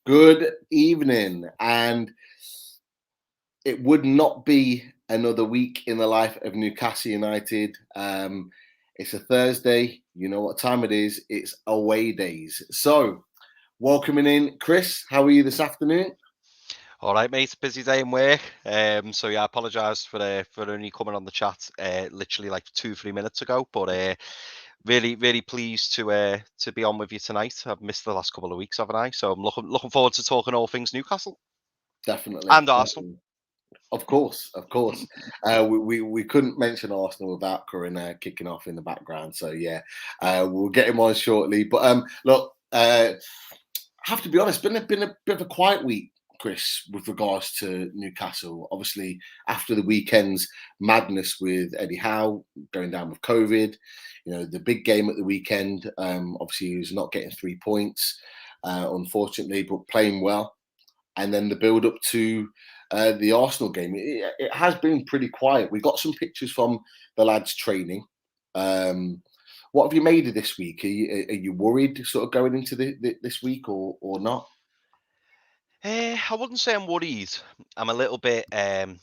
Good evening, and it would not be another week in the life of Newcastle United. It's a Thursday. You know what time it is. It's away days. So, welcoming in Chris. How are you this afternoon? All right, mate. Busy day in work. So yeah, I apologise for only coming on the chat literally like 2-3 minutes ago. But really pleased to be on with you tonight. I've missed the last couple of weeks, haven't I? So I'm looking forward to talking all things Newcastle Definitely. and Arsenal. Of course, of course. We couldn't mention Arsenal without Corinne kicking off in the background. So yeah, we'll get him on shortly. But look, I have to be honest, been a bit of a quiet week, Chris, with regards to Newcastle. Obviously, after the weekend's madness with Eddie Howe going down with COVID, the big game at the weekend. Obviously, he was not getting 3 points, unfortunately, but playing well. And then the build up to the Arsenal game, it has been pretty quiet. We got some pictures from the lads training. What have you made of this week? Are you worried sort of going into this week or not? I wouldn't say I'm worried. I'm a little bit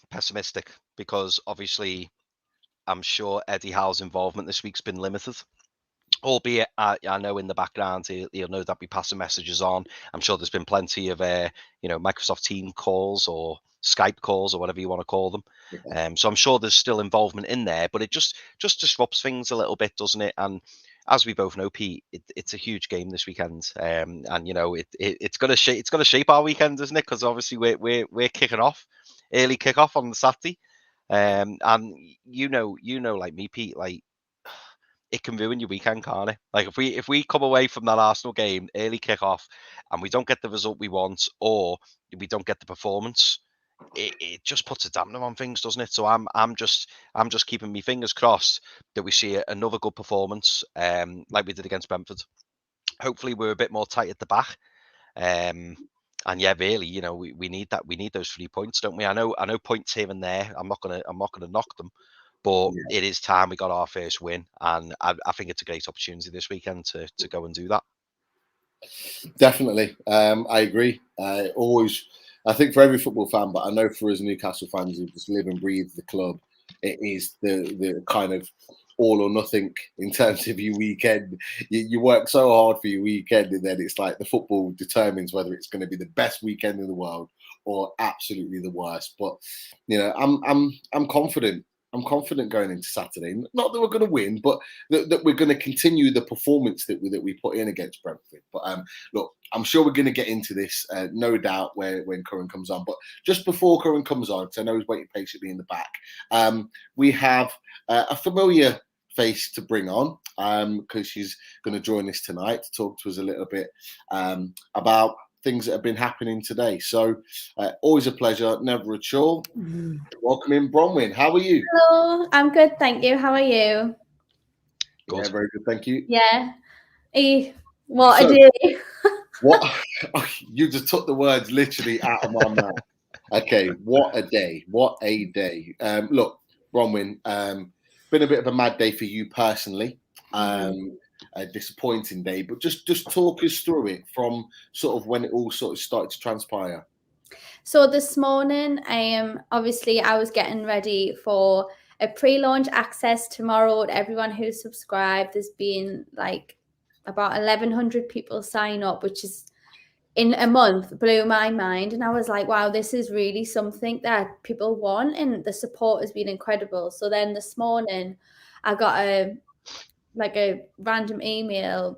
pessimistic because obviously I'm sure Eddie Howe's involvement this week's been limited. Albeit, I know in the background he'll no doubt be passing messages on. I'm sure there's been plenty of Microsoft Team calls or Skype calls or whatever you want to call them. Yeah. So I'm sure there's still involvement in there, but it just disrupts things a little bit, doesn't it? And as we both know, Pete, it's a huge game this weekend, and it's gonna shape our weekend, isn't it? Because obviously we're kicking off, early kick off on the Saturday, and like me, Pete, like it can ruin your weekend, can't it? Like if we come away from that Arsenal game early kickoff and we don't get the result we want, or we don't get the performance, it just puts a dampener on things, doesn't it? So I'm just keeping my fingers crossed that we see another good performance, like we did against Brentford. Hopefully we're a bit more tight at the back. And yeah, really, we need that. We need those 3 points, don't we? I know points here and there. I'm not gonna knock them, but Yeah, it is time we got our first win, and I think it's a great opportunity this weekend to go and do that. definitely. I agree. I think for every football fan, but I know for us Newcastle fans who just live and breathe the club, it is the kind of all or nothing in terms of your weekend. You work so hard for your weekend, and then it's like the football determines whether it's going to be the best weekend in the world or absolutely the worst. But I'm confident. I'm confident going into Saturday. Not that we're going to win, but that we're going to continue the performance that we put in against Brentford. But look, I'm sure we're going to get into this, no doubt, when Curran comes on. But just before Curran comes on, because I know he's waiting patiently in the back, we have a familiar face to bring on because she's going to join us tonight to talk to us a little bit about things that have been happening today. So always a pleasure, never a chore. Welcome in, Bronwyn. How are you? Hello, I'm good, thank you. How are you? Yeah, Good. very good, thank you. Yeah. What a So, day. what you just took the words literally out of my mouth. Okay, what a day! What a day! Look, Bronwyn, been a bit of a mad day for you personally. A disappointing day, but just talk us through it from sort of when it all sort of started to transpire. So this morning, obviously I was getting ready for a pre-launch access tomorrow to everyone who's subscribed. There's been like about 1,100 people sign up, which is in a month blew my mind. And I was like, wow, this is really something that people want, and the support has been incredible. So then this morning I got a random email,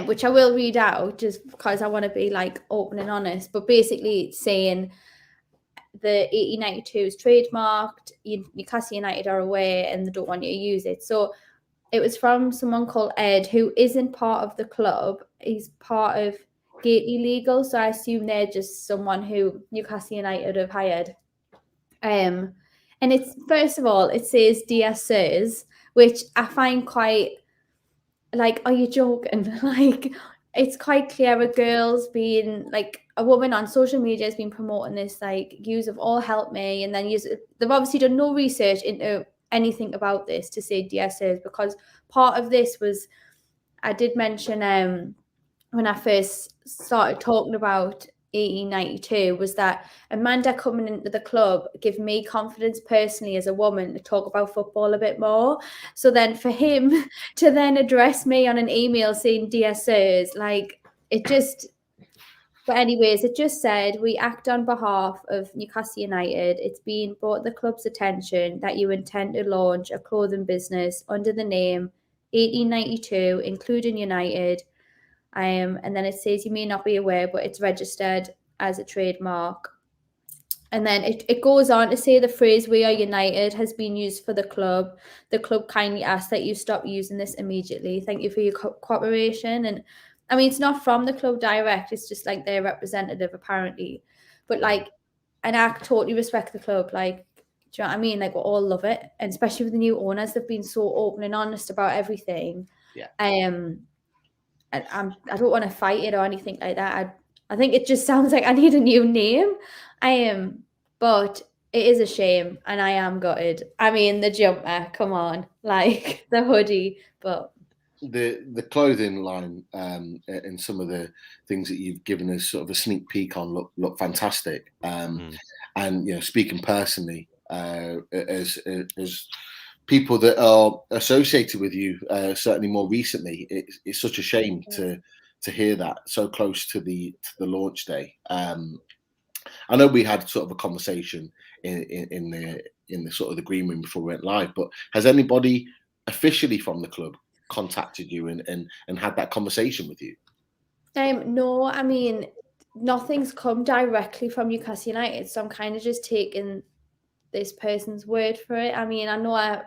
which I will read out just because I want to be like open and honest. But basically, it's saying the 1892 is trademarked. Newcastle United are aware and they don't want you to use it. So it was from someone called Ed, who isn't part of the club. He's part of Gately Legal, so I assume they're just someone who Newcastle United have hired. And it's, first of all, it says "Dear Sirs," which I find quite like, are you joking? Like, it's quite clear a girl's been like, a woman on social media has been promoting this like use of "all help me," and then they've obviously done no research into anything about this to say "Dear Sirs," because part of this was, I did mention when I first started talking about 1892 was that Amanda coming into the club gave me confidence personally as a woman to talk about football a bit more. So then for him to then address me on an email saying "Dear Sirs," like it just. But anyways, it just said we act on behalf of Newcastle United. It's been brought the club's attention that you intend to launch a clothing business under the name 1892, including United. And then it says you may not be aware, but it's registered as a trademark. And then it goes on to say the phrase "We are united" has been used for the club. The club kindly asks that you stop using this immediately. Thank you for your cooperation. And I mean, it's not from the club direct, it's just like their representative, apparently. But like, and I totally respect the club. Like, do you know what I mean? Like, we all love it. And especially with the new owners, they've been so open and honest about everything. Yeah. I don't want to fight it or anything like that. I think it just sounds like I need a new name. But it is a shame, and I am gutted. I mean, the jumper, come on, like the hoodie, but the clothing line and some of the things that you've given us sort of a sneak peek on look fantastic. And you know, speaking personally, as people that are associated with you, certainly more recently, it's such a shame to hear that so close to the launch day. I know we had sort of a conversation in the sort of the green room before we went live, but has anybody officially from the club contacted you and had that conversation with you? No, I mean, nothing's come directly from Newcastle United, so I'm kind of just taking this person's word for it. I mean, I know I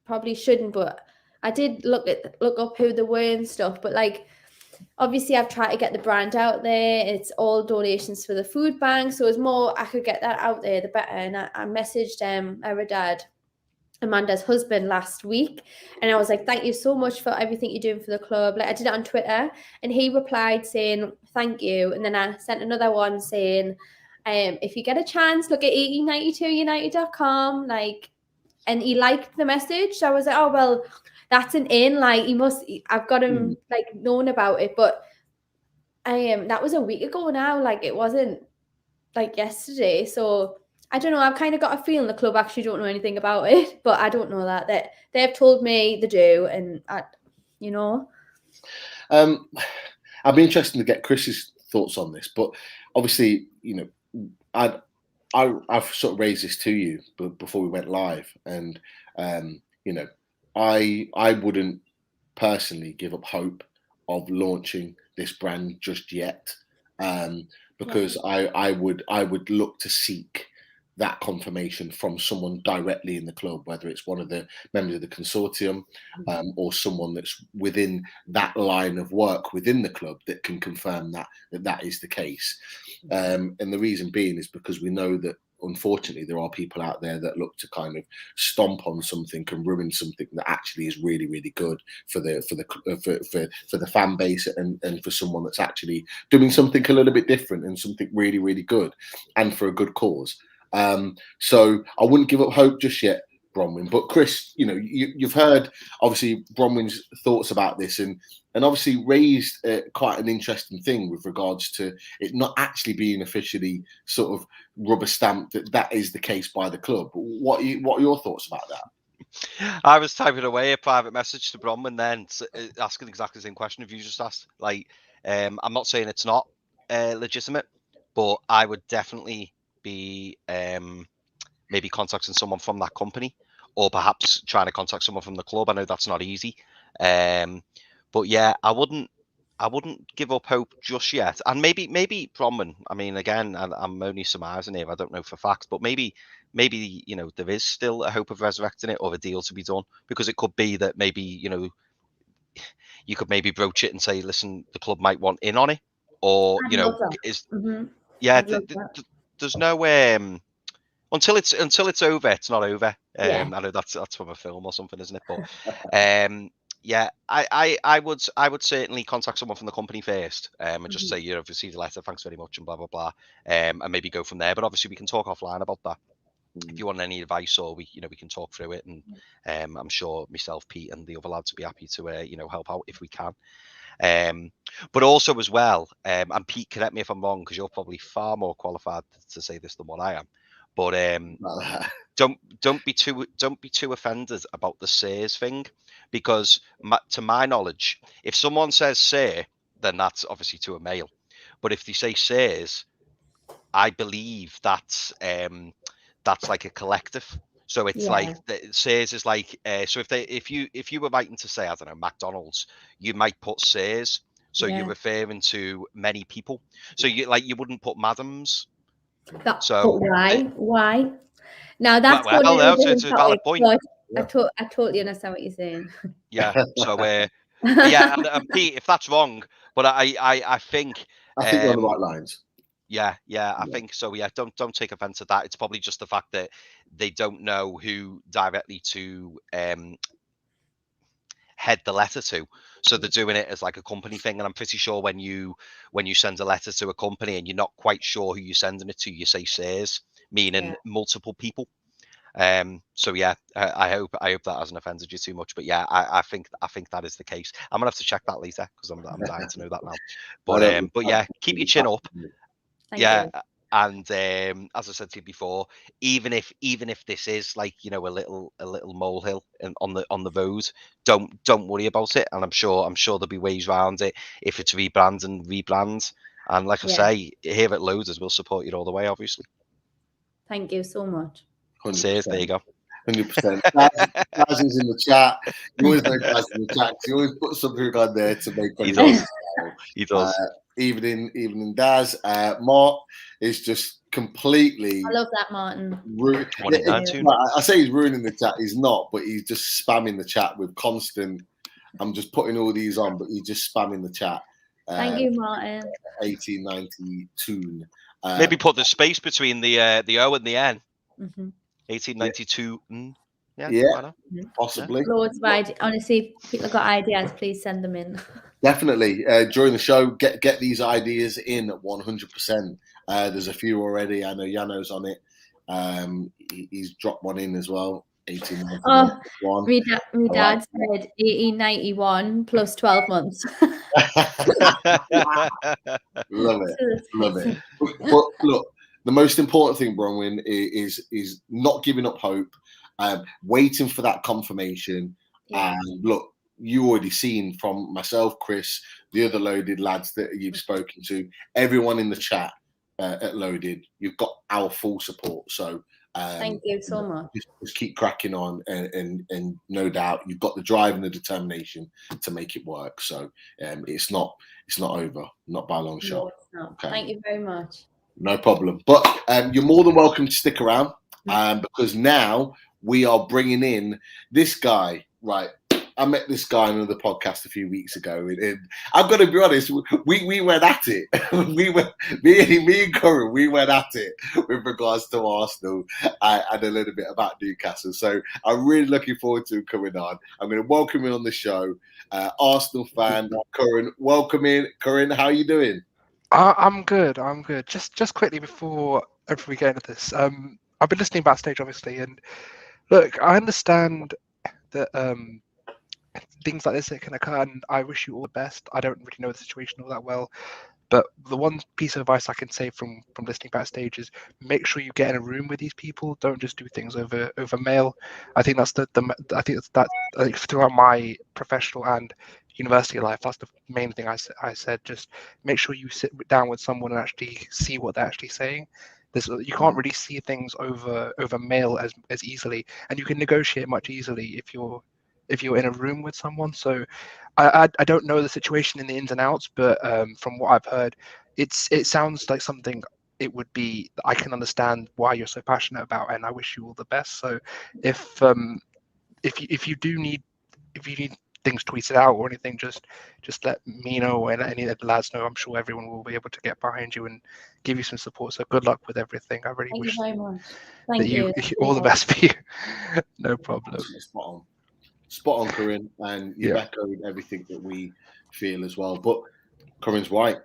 probably shouldn't, but I did look up who they were and stuff. But like, obviously, I've tried to get the brand out there. It's all donations for the food bank, so it's more I could get that out there, the better. And I messaged our dad, Amanda's husband, last week, and I was like, "Thank you so much for everything you're doing for the club." Like, I did it on Twitter, and he replied saying, "Thank you." And then I sent another one saying, "If you get a chance, look at 1892united.com." Like, and he liked the message. So I was like, "Oh well, that's an in." Like, I've got him like known about it, but that was a week ago now. Like, it wasn't like yesterday, so. I don't know. I've kind of got a feeling the club actually don't know anything about it, but I don't know that they've told me they do, and you know. I'd be interested to get Chris's thoughts on this, but obviously, you know, I've sort of raised this to you before we went live, and you know, I wouldn't personally give up hope of launching this brand just yet, because I would look to seek that confirmation from someone directly in the club, whether it's one of the members of the consortium or someone that's within that line of work within the club that can confirm that is the case. And the reason being is because we know that unfortunately there are people out there that look to kind of stomp on something and ruin something that actually is really, really good for the fan base and for someone that's actually doing something a little bit different and something really, really good and for a good cause. So I wouldn't give up hope just yet, Bronwyn. But Chris, you know, you've heard obviously Bronwyn's thoughts about this, and obviously raised quite an interesting thing with regards to it not actually being officially sort of rubber stamped that is the case by the club. What are your thoughts about that? I was typing away a private message to Bronwyn then, asking exactly the same question you just asked. Like, I'm not saying it's not legitimate, but I would definitely be maybe contacting someone from that company, or perhaps trying to contact someone from the club. I know that's not easy, but yeah, I wouldn't give up hope just yet. And maybe Bronwyn, I mean, again, I'm only surmising here, I don't know for facts, but maybe you know, there is still a hope of resurrecting it or a deal to be done, because it could be that maybe, you know, you could maybe broach it and say, listen, the club might want in on it, or you know, there's no until it's over, it's not over. I know that's from a film or something, isn't it? But yeah, I would certainly contact someone from the company first, and just say, you know, I've received a letter, thanks very much, and blah blah blah, and maybe go from there. But obviously we can talk offline about that if you want any advice, or we can talk through it, and I'm sure myself, Pete, and the other lads will be happy to you know, help out if we can. But also as well, and Pete, correct me if I'm wrong, because you're probably far more qualified to say this than what I am. But don't be too offended about the sirs thing, because to my knowledge, if someone says sir, then that's obviously to a male. But if they say sirs, I believe that's like a collective. So it's like sirs is like so if you were writing to say, I don't know, McDonald's, you might put sirs. So you're referring to many people. So you wouldn't put madams. But why? Why? Now that's it's a valid point. I totally understand what you're saying. Yeah. So yeah, and Pete, if that's wrong, but I think you're on the right lines. Yeah, I think so. Yeah, don't take offense to that. It's probably just the fact that they don't know who directly to head the letter to, so they're doing it as like a company thing. And I'm pretty sure when you send a letter to a company and you're not quite sure who you're sending it to, you say sirs, meaning multiple people. So yeah, I hope that hasn't offended you too much. But yeah, I think that is the case. I'm gonna have to check that later because I'm dying to know that now. But yeah, keep your chin up. Thank you. And as I said to you before, even if this is like, you know, a little molehill on the road, don't worry about it. And I'm sure there'll be ways around it. If it's rebrand. And like I say, here at Loaders, we'll support you all the way, obviously. Thank you so much. 100%. Cheers, there you go. 100%. Gaz is in the chat. You always know Gaz in the chat. You always put something on there to make. He does. He does. Evening, Daz. Mark is just completely. I love that, Martin. I say he's ruining the chat. He's not, but he's just spamming the chat with constant. I'm just putting all these on, but he's just spamming the chat. Thank you, Martin. 1892. Maybe put the space between the O and the N. 1892. Yeah, possibly. Loads of ideas. Honestly, if people have got ideas, please send them in. Definitely. During the show, get these ideas in 100%. There's a few already. I know Yano's on it. He's dropped one in as well. 1891. My dad said 1891 plus 12 months. Love it. But look, the most important thing, Bronwyn, is not giving up hope, waiting for that confirmation. And look, you already seen from myself, Chris, the other Loaded lads that you've spoken to, everyone in the chat at Loaded, you've got our full support. So thank you so much. Just keep cracking on, and no doubt you've got the drive and the determination to make it work. So it's not over, not by a long shot. Okay. Thank you very much. No problem. But you're more than welcome to stick around, because now we are bringing in this guy. Right, I met this guy on another podcast a few weeks ago, and I've got to be honest, we went at it. me and Curran, we went at it with regards to Arsenal and a little bit about Newcastle. So I'm really looking forward to him coming on. I'm going to welcome him on the show. Arsenal fan, Curran. Welcome in. Curran, how are you doing? I'm good. Just quickly before we get into this, I've been listening backstage, obviously, and look, I understand that things like this that can occur, and I wish you all the best. I don't really know the situation all that well, but the one piece of advice I can say from listening backstage is make sure you get in a room with these people. Don't just do things over mail. I think that's I think throughout my professional and university life, that's the main thing I said. Just make sure you sit down with someone and actually see what they're actually saying. You can't really see things over mail as easily, and you can negotiate much easily if you're in a room with someone. So I don't know the situation in the ins and outs, but from what I've heard, it sounds like something it would be. I can understand why you're so passionate about, and I wish you all the best. So if you need things tweeted out or anything, just let me know and any of the lads know. I'm sure everyone will be able to get behind you and give you some support. So good luck with everything. I really wish you very much. Thank you. All the best for you. No problem. Spot on, Corinne, and you've echoed everything that we feel as well. But Corinne's right.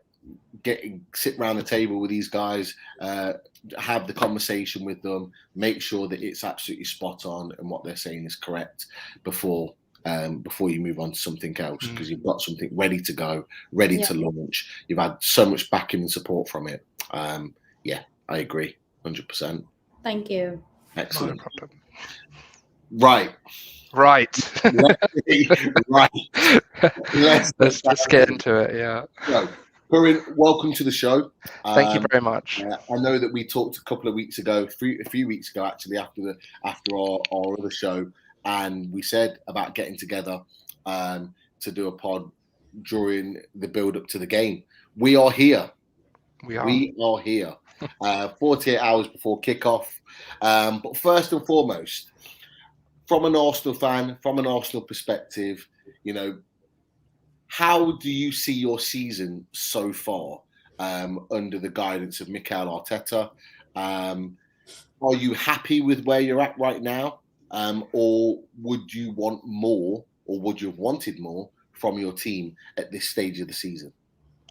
Sit around the table with these guys, have the conversation with them, make sure that it's absolutely spot on and what they're saying is correct before before you move on to something else, because you've got something ready to go, ready to launch. You've had so much backing and support from it. Yeah, I agree, 100%. Thank you. Excellent. No problem. Right. Let's get into it. Yeah. So, Corinne, welcome to the show. Thank you very much. I know that we talked a couple of weeks ago, a few weeks ago actually, after our other show, and we said about getting together to do a pod during the build up to the game. We are here. We are here. 48 hours before kickoff. But first and foremost, from an Arsenal fan, from an Arsenal perspective, you know, how do you see your season so far under the guidance of Mikel Arteta? Are you happy with where you're at right now? Or would you want more, or would you have wanted more from your team at this stage of the season?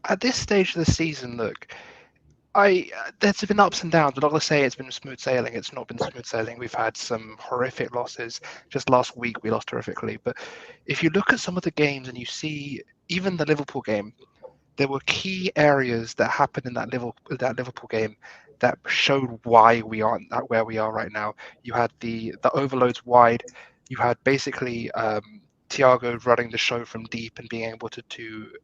At this stage of the season, look, there's been ups and downs. I'm not going to say it's been smooth sailing. It's not been smooth sailing. We've had some horrific losses. Just last week, we lost horrifically. But if you look at some of the games and you see even the Liverpool game, there were key areas that happened in that Liverpool game that showed why we aren't where we are right now. You had the overloads wide. You had basically Thiago running the show from deep and being able to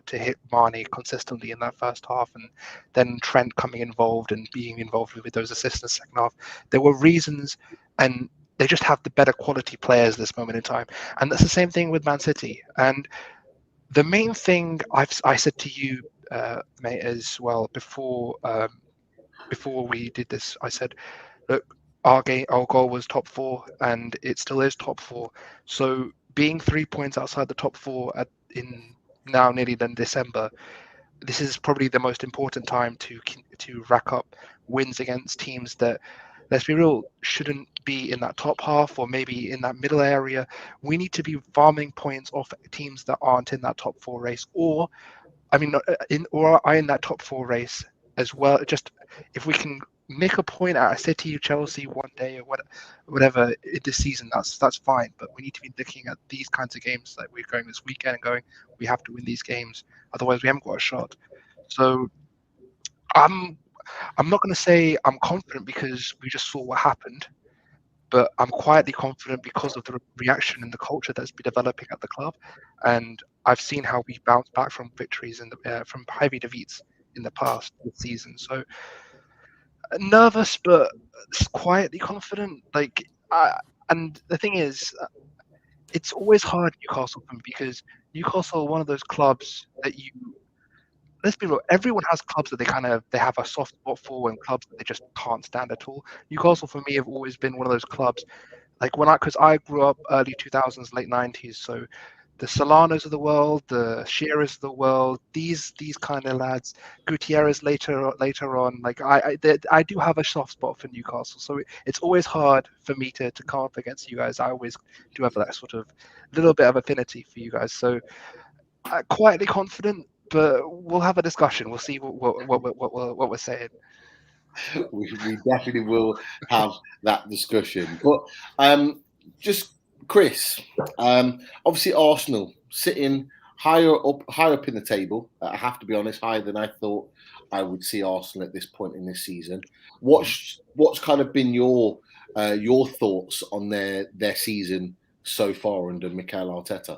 hit Mane consistently in that first half, and then Trent coming involved and being involved with those assists in the second half. There were reasons, and they just have the better quality players at this moment in time. And that's the same thing with Man City. And the main thing I said to you, mate, as well before we did this, I said, look, our goal was top 4, and it still is top 4. So being 3 points outside the top 4 in now nearly then December, this is probably the most important time to rack up wins against teams that, let's be real, shouldn't be in that top half or maybe in that middle area. We need to be farming points off teams that aren't in that top 4 race, or are in that top 4 race as well. Just if we can make a point at a City, Chelsea one day or whatever this season, that's fine. But we need to be looking at these kinds of games that we're going this weekend and going, we have to win these games, otherwise we haven't got a shot. So I'm not going to say I'm confident because we just saw what happened, but I'm quietly confident because of the reaction and the culture that's been developing at the club, and I've seen how we bounce back from victories from heavy defeats in the past this season. So nervous, but quietly confident. And the thing is, it's always hard Newcastle for me, because Newcastle are one of those clubs that let's be real, everyone has clubs that they have a soft spot for, and clubs that they just can't stand at all. Newcastle for me have always been one of those clubs, because I grew up early 2000s, late 90s, so the Solanos of the world, the Shearers of the world, these kind of lads, Gutierrez later on, I do have a soft spot for Newcastle, so it's always hard for me to come up against you guys. I always do have that sort of little bit of affinity for you guys, so quietly confident, but we'll have a discussion. We'll see what we're saying. We definitely will have that discussion. But just Chris, obviously Arsenal sitting higher up in the table. I have to be honest, higher than I thought I would see Arsenal at this point in this season. What's kind of been your thoughts on their season so far under Mikel Arteta?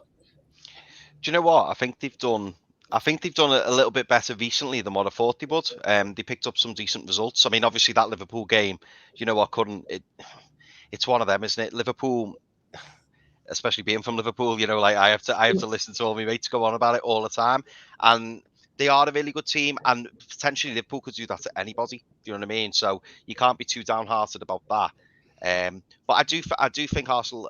Do you know what? I think they've done a little bit better recently than what I thought they would. They picked up some decent results. I mean, obviously that Liverpool game, it's one of them, isn't it? Liverpool, especially being from Liverpool, I have to listen to all my mates go on about it all the time. And they are a really good team, and potentially Liverpool could do that to anybody. Do you know what I mean? So you can't be too downhearted about that. But I do think Arsenal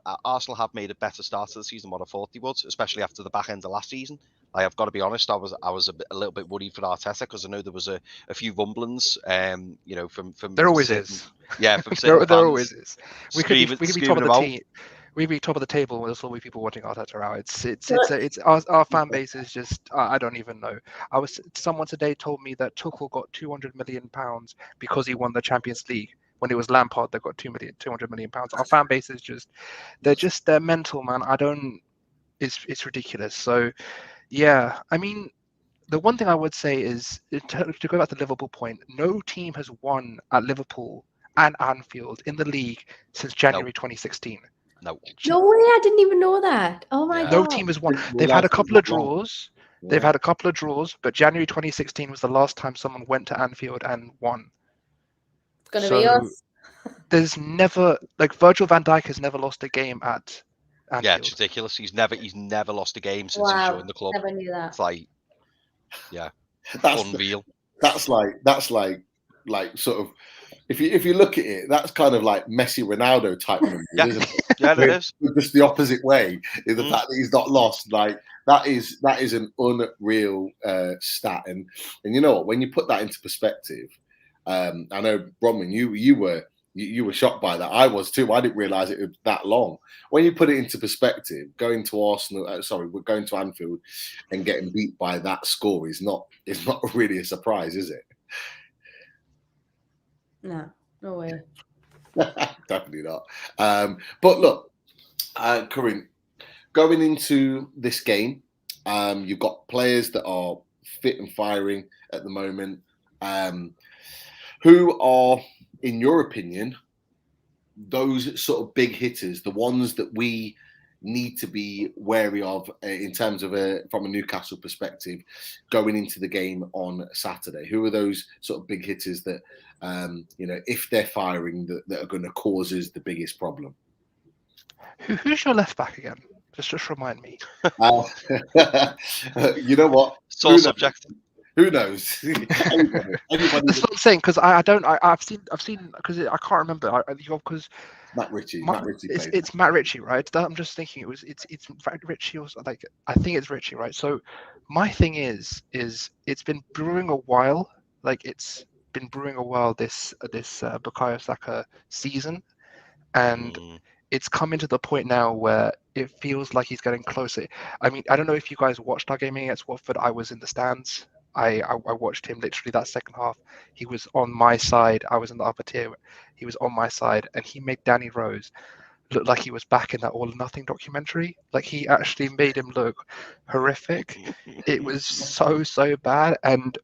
have made a better start to the season than what I thought they would, especially after the back end of last season. I've got to be honest, I was a little bit worried for Arteta, because I know there was a few rumblings, from there always is. Yeah, from there always is. We could be top of the team. We'd be top of the table with all the people watching Arteta out. It's our fan base is just I don't even know. Someone today told me that Tuchel got £200 million because he won the Champions League. When it was Lampard, they got £200 million. Our fan base is they're mental, man. it's ridiculous. So yeah, I mean, the one thing I would say is to go back to the Liverpool point, no team has won at Liverpool and Anfield in the league since January 2016. No. No way, I didn't even know that. Oh my Yeah. No God. team has won. Didn't They've realise had a it was couple of that long. draws. Yeah. They've had a couple of draws, but January 2016 was the last time someone went to Anfield and won. It's going to So be us. there's never, like, Virgil van Dijk has never lost a game at Yeah, Anfield. it's ridiculous. He's never lost a game since he's Wow, joined the club. never knew that. It's like, yeah, That's unreal. that's like sort of, if you look at it, that's kind of like Messi Ronaldo type numbers, Yeah. isn't it? Yeah, it With is. just the opposite way, is the Mm. fact that he's not lost. Like that is an unreal stat, and you know what? When you put that into perspective, I know Bronwyn, you were shocked by that. I was too. I didn't realise it was that long. When you put it into perspective, going to Anfield and getting beat by that score is not really a surprise, is it? No way. Definitely not. But look, Corinne, going into this game, you've got players that are fit and firing at the moment. Who are, in your opinion, those sort of big hitters, the ones that we need to be wary of in terms of from a Newcastle perspective going into the game on Saturday? Who are those sort of big hitters that, if they're firing, that are going to cause us the biggest problem? Who's your left back again? Just remind me. You know what? Sore subject. Who knows? Anybody That's what I'm saying, because I've seen because I can't remember because Matt Ritchie. It's Matt Ritchie, right? I'm just thinking it's Ritchie, or like I think it's Ritchie, right? So my thing is it's been brewing a while. Like it's been brewing a while this Bukayo Saka season, and it's coming to the point now where it feels like he's getting closer. I mean, I don't know if you guys watched our game against Watford. I was in the stands. I watched him literally that second half. He was on my side. I was in the upper tier. He was on my side, and he made Danny Rose look like he was back in that All or Nothing documentary. Like he actually made him look horrific. It was so bad, and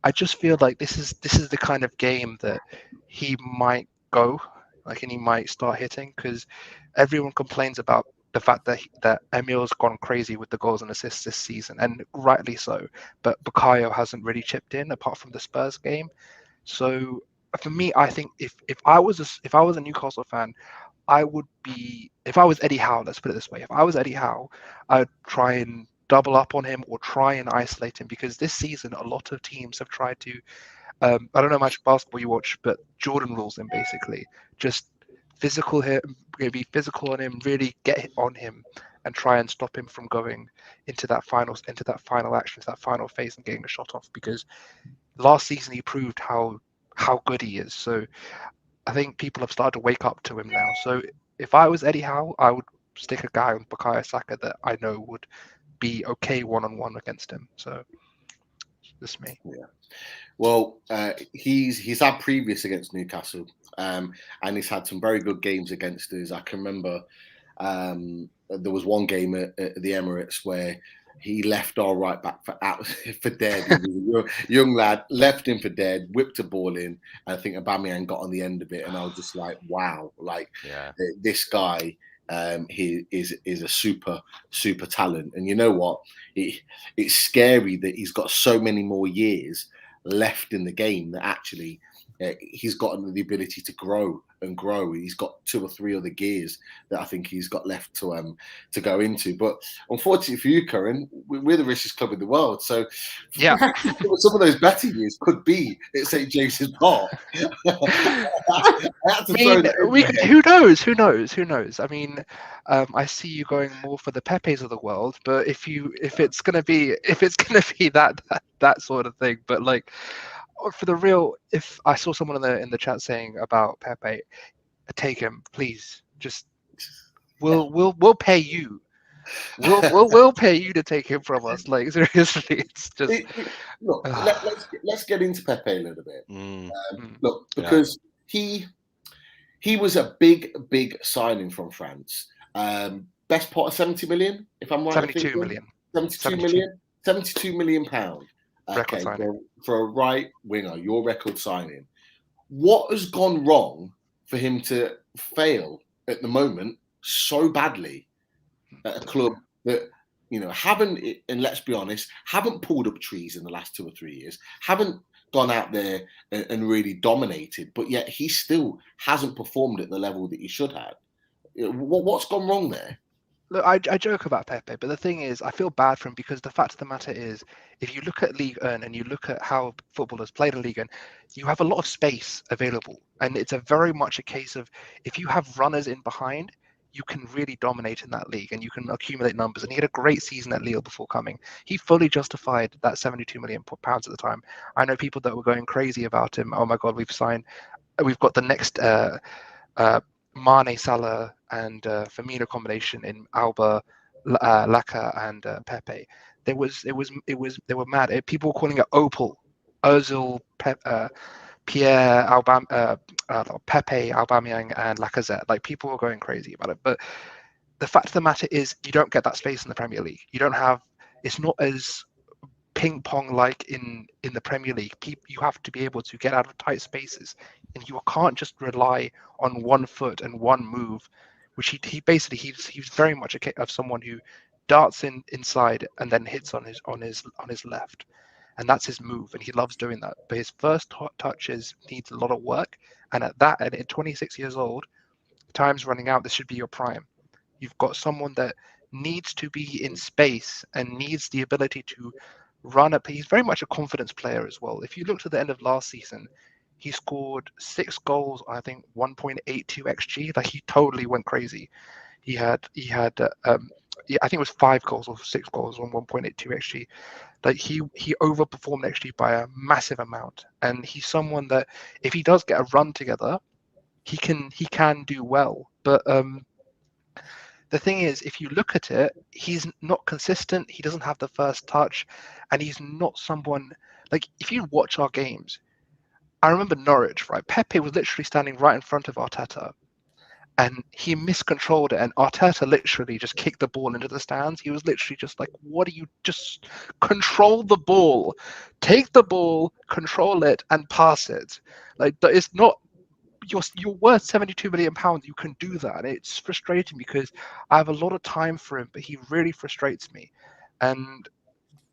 I just feel like this is the kind of game that he might go, like, and he might start hitting, because everyone complains about the fact that Emil's gone crazy with the goals and assists this season, and rightly so. But Bukayo hasn't really chipped in apart from the Spurs game. So for me, I think if I was a Newcastle fan, I would be, if I was Eddie Howe, let's put it this way, if I was Eddie Howe, I'd try and double up on him or try and isolate him, because this season a lot of teams have tried to I don't know how much basketball you watch, but Jordan rules him basically. Just physical him, be physical on him, really get on him, and try and stop him from going into that final action, to that final phase and getting a shot off. Because last season he proved how good he is. So I think people have started to wake up to him now. So if I was Eddie Howe, I would stick a guy on Bukayo Saka that I know would be okay one-on-one against him. So that's me. Yeah. Well, he's had previous against Newcastle, and he's had some very good games against us. I can remember there was one game at the Emirates where he left our right back for dead. He was a young lad, left him for dead, whipped a ball in, and I think Aubameyang got on the end of it, and I was just like, wow, like this guy. He is a super talent, and you know what? It's scary that he's got so many more years left in the game that actually he's got the ability to grow and grow. He's got 2 or 3 other gears that I think he's got left to go into. But unfortunately for you, Corinne, we're the richest club in the world, so yeah, some of those betting years could be at St James's Park. Who knows? I mean, I see you going more for the Pepes of the world, but if it's gonna be that sort of thing, but like for the real, if I saw someone in the chat saying about Pepe, take him, please. Just we'll pay you. We'll pay you to take him from us. Like seriously, it's just look. Let's get into Pepe a little bit. Look, because he was a big signing from France. best part of 70 million, if I'm right. 72 million. 72 million. 72 million pound. Record Okay, signing. for a right winger, your record signing. What has gone wrong for him to fail at the moment so badly at a club that, you know, haven't, and let's be honest, haven't pulled up trees in the last 2 or 3 years, haven't gone out there and really dominated, but yet he still hasn't performed at the level that he should have. What's gone wrong there? Look, I joke about Pepe, but the thing is, I feel bad for him because the fact of the matter is, if you look at Ligue 1 and you look at how footballers played in Ligue 1, you have a lot of space available. And it's a very much a case of if you have runners in behind, you can really dominate in that league and you can accumulate numbers. And he had a great season at Lille before coming. He fully justified that £72 million at the time. I know people that were going crazy about him. Oh my God, we've got the next Mane, Salah, and Firmino combination in Alba, Laka, and Pepe. They were mad. People were calling it Opal, Ozil, Pierre, Pepe, Aubameyang, and Lacazette. Like, people were going crazy about it. But the fact of the matter is, you don't get that space in the Premier League. You don't have. It's not as ping pong like in the Premier League. You have to be able to get out of tight spaces, and you can't just rely on one foot and one move, which he's very much of someone who darts inside and then hits on his left, and that's his move, and he loves doing that. But his first touches needs a lot of work, and at 26 years old, time's running out. This should be your prime. You've got someone that needs to be in space and needs the ability to run up. He's very much a confidence player as well. If you look to the end of last season, he scored 6 goals, I think 1.82 xG. Like, he totally went crazy. He had I think it was 5 goals or 6 goals on 1.82 xG. Like, he overperformed xG by a massive amount. And he's someone that if he does get a run together, he can do well. But the thing is, if you look at it, he's not consistent. He doesn't have the first touch, and he's not someone like, if you watch our games, I remember Norwich, right? Pepe was literally standing right in front of Arteta, and he miscontrolled it, and Arteta literally just kicked the ball into the stands. He was literally just like, what do you, just control the ball, take the ball, control it, and pass it. Like, it's not, you're worth £72 million. You can do that. And it's frustrating because I have a lot of time for him, but he really frustrates me. And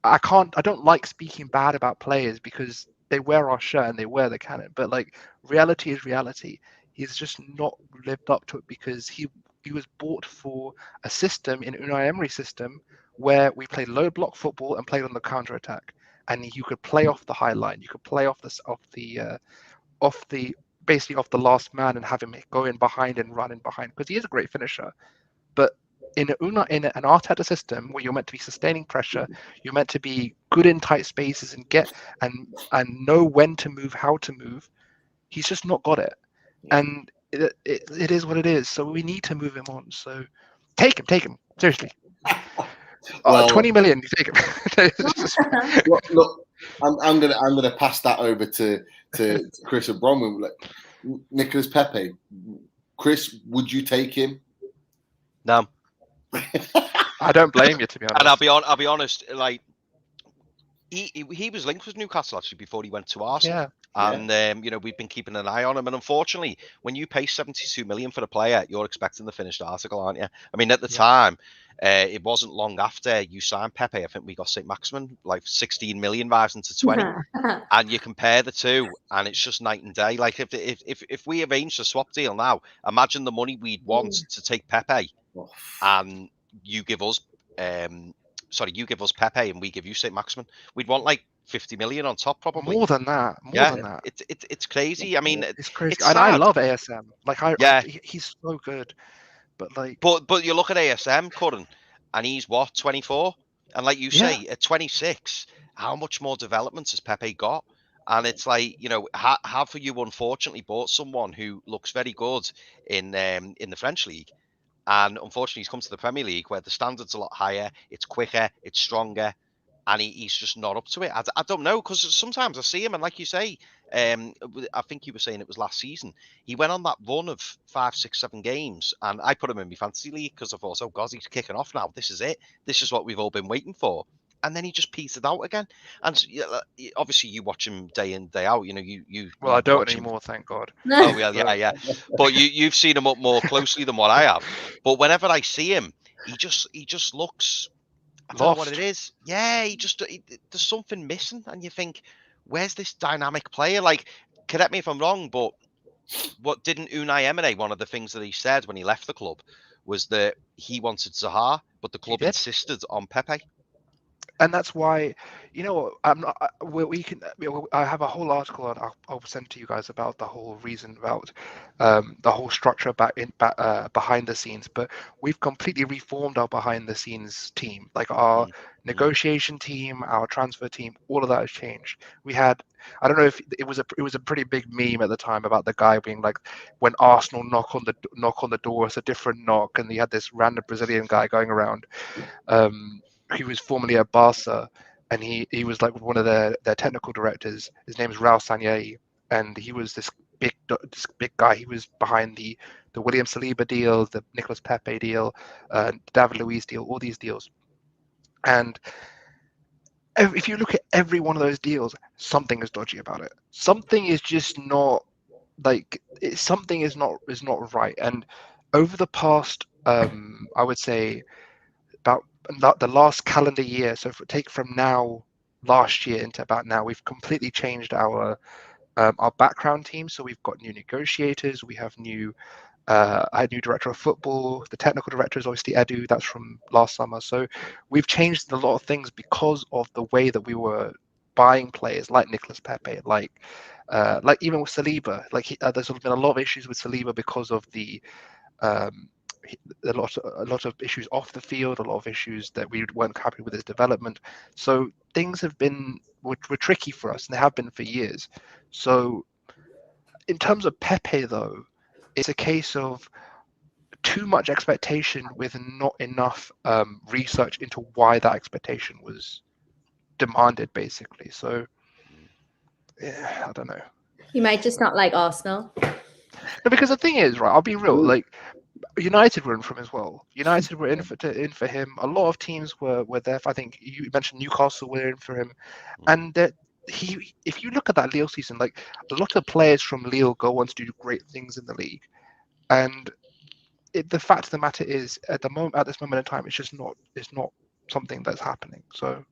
I don't like speaking bad about players because they wear our shirt and they wear the cannon. But like, reality is reality. He's just not lived up to it because he was bought for a system, in Unai Emery's system, where we played low block football and played on the counter attack. And you could play off the high line. You could play off basically off the last man and have him go in behind and run in behind, because he is a great finisher. But in an Arteta system where you're meant to be sustaining pressure, you're meant to be good in tight spaces and and know when to move, how to move, he's just not got it. And it is what it is. So we need to move him on. So take him seriously. Well, 20 million, you take him. Look, I'm gonna pass that over to Chris and Bronwyn. Like, Nicolas Pepe, Chris, would you take him? No. I don't blame you, to be honest. And I'll be honest, like, he was linked with Newcastle actually before he went to Arsenal. Yeah. And we've been keeping an eye on him. And unfortunately, when you pay 72 million for a player, you're expecting the finished article, aren't you? I mean, at the time, it wasn't long after you signed Pepe, I think we got St. Maximin, like 16 million rising to 20. And you compare the two, and it's just night and day. Like, if we arranged a swap deal now, imagine the money we'd want to take Pepe, and you give us Pepe and we give you St. Maximin. We'd want like 50 million on top, probably. More than that. It's crazy. I mean, it's crazy. It's and sad. I love ASM. Like, he's so good. But like, but you look at ASM, Curran, and he's what, 24? And like you say, at 26, how much more development has Pepe got? And it's like, have you unfortunately bought someone who looks very good in the French league, and unfortunately he's come to the Premier League where the standard's a lot higher, it's quicker, it's stronger, and he's just not up to it. I don't know, because sometimes I see him, and like you say, I think you were saying it was last season, he went on that run of 5, 6, 7 games, and I put him in my fantasy league because I thought, oh God, he's kicking off now. This is it. This is what we've all been waiting for. And then he just petered out again. And obviously, you watch him day in, day out. You know, you Well, I don't watch him. anymore, thank God. Oh well, yeah. But you've seen him up more closely than what I have. But whenever I see him, he just looks, I don't know what it is. Yeah, there's something missing, and you think, where's this dynamic player? Like, correct me if I'm wrong, but what didn't Unai Emery, one of the things that he said when he left the club was that he wanted Zaha, but the club insisted on Pepe. And that's why, you know, I'm not. We can. I have a whole article on. I'll send to you guys about the whole reason about the whole structure behind the scenes. But we've completely reformed our behind the scenes team. Like our negotiation team, our transfer team, all of that has changed. We had. I don't know if it was a pretty big meme at the time about the guy being like, when Arsenal knock on the door, it's a different knock, and he had this random Brazilian guy going around. He was formerly at Barca, and he was like one of their technical directors. His name is Raul Sanllehi, and he was this big guy. He was behind the William Saliba deal, the Nicolas Pepe deal, David Luiz deal, all these deals. And if you look at every one of those deals, something is dodgy about it. Something is just not like something is not right. And over the past, I would say, about the last calendar year, so take from now last year into about now, we've completely changed our background team. So we've got new negotiators, we have a new director of football. The technical director is obviously Edu, that's from last summer. So we've changed a lot of things because of the way that we were buying players like Nicolas Pepe, like even with Saliba. There's been a lot of issues with Saliba because of the a lot of issues off the field, a lot of issues that we weren't happy with his development. So things have been were tricky for us, and they have been for years. So in terms of Pepe, though, it's a case of too much expectation with not enough research into why that expectation was demanded, basically. So yeah, I don't know. You might just not like Arsenal. No, because the thing is, right, I'll be real, like United were in for him as well. United were in for him. A lot of teams were there. I think you mentioned Newcastle were in for him, and that if you look at that Lille season, like a lot of players from Lille go on to do great things in the league, and the fact of the matter is, at this moment in time, it's not something that's happening. So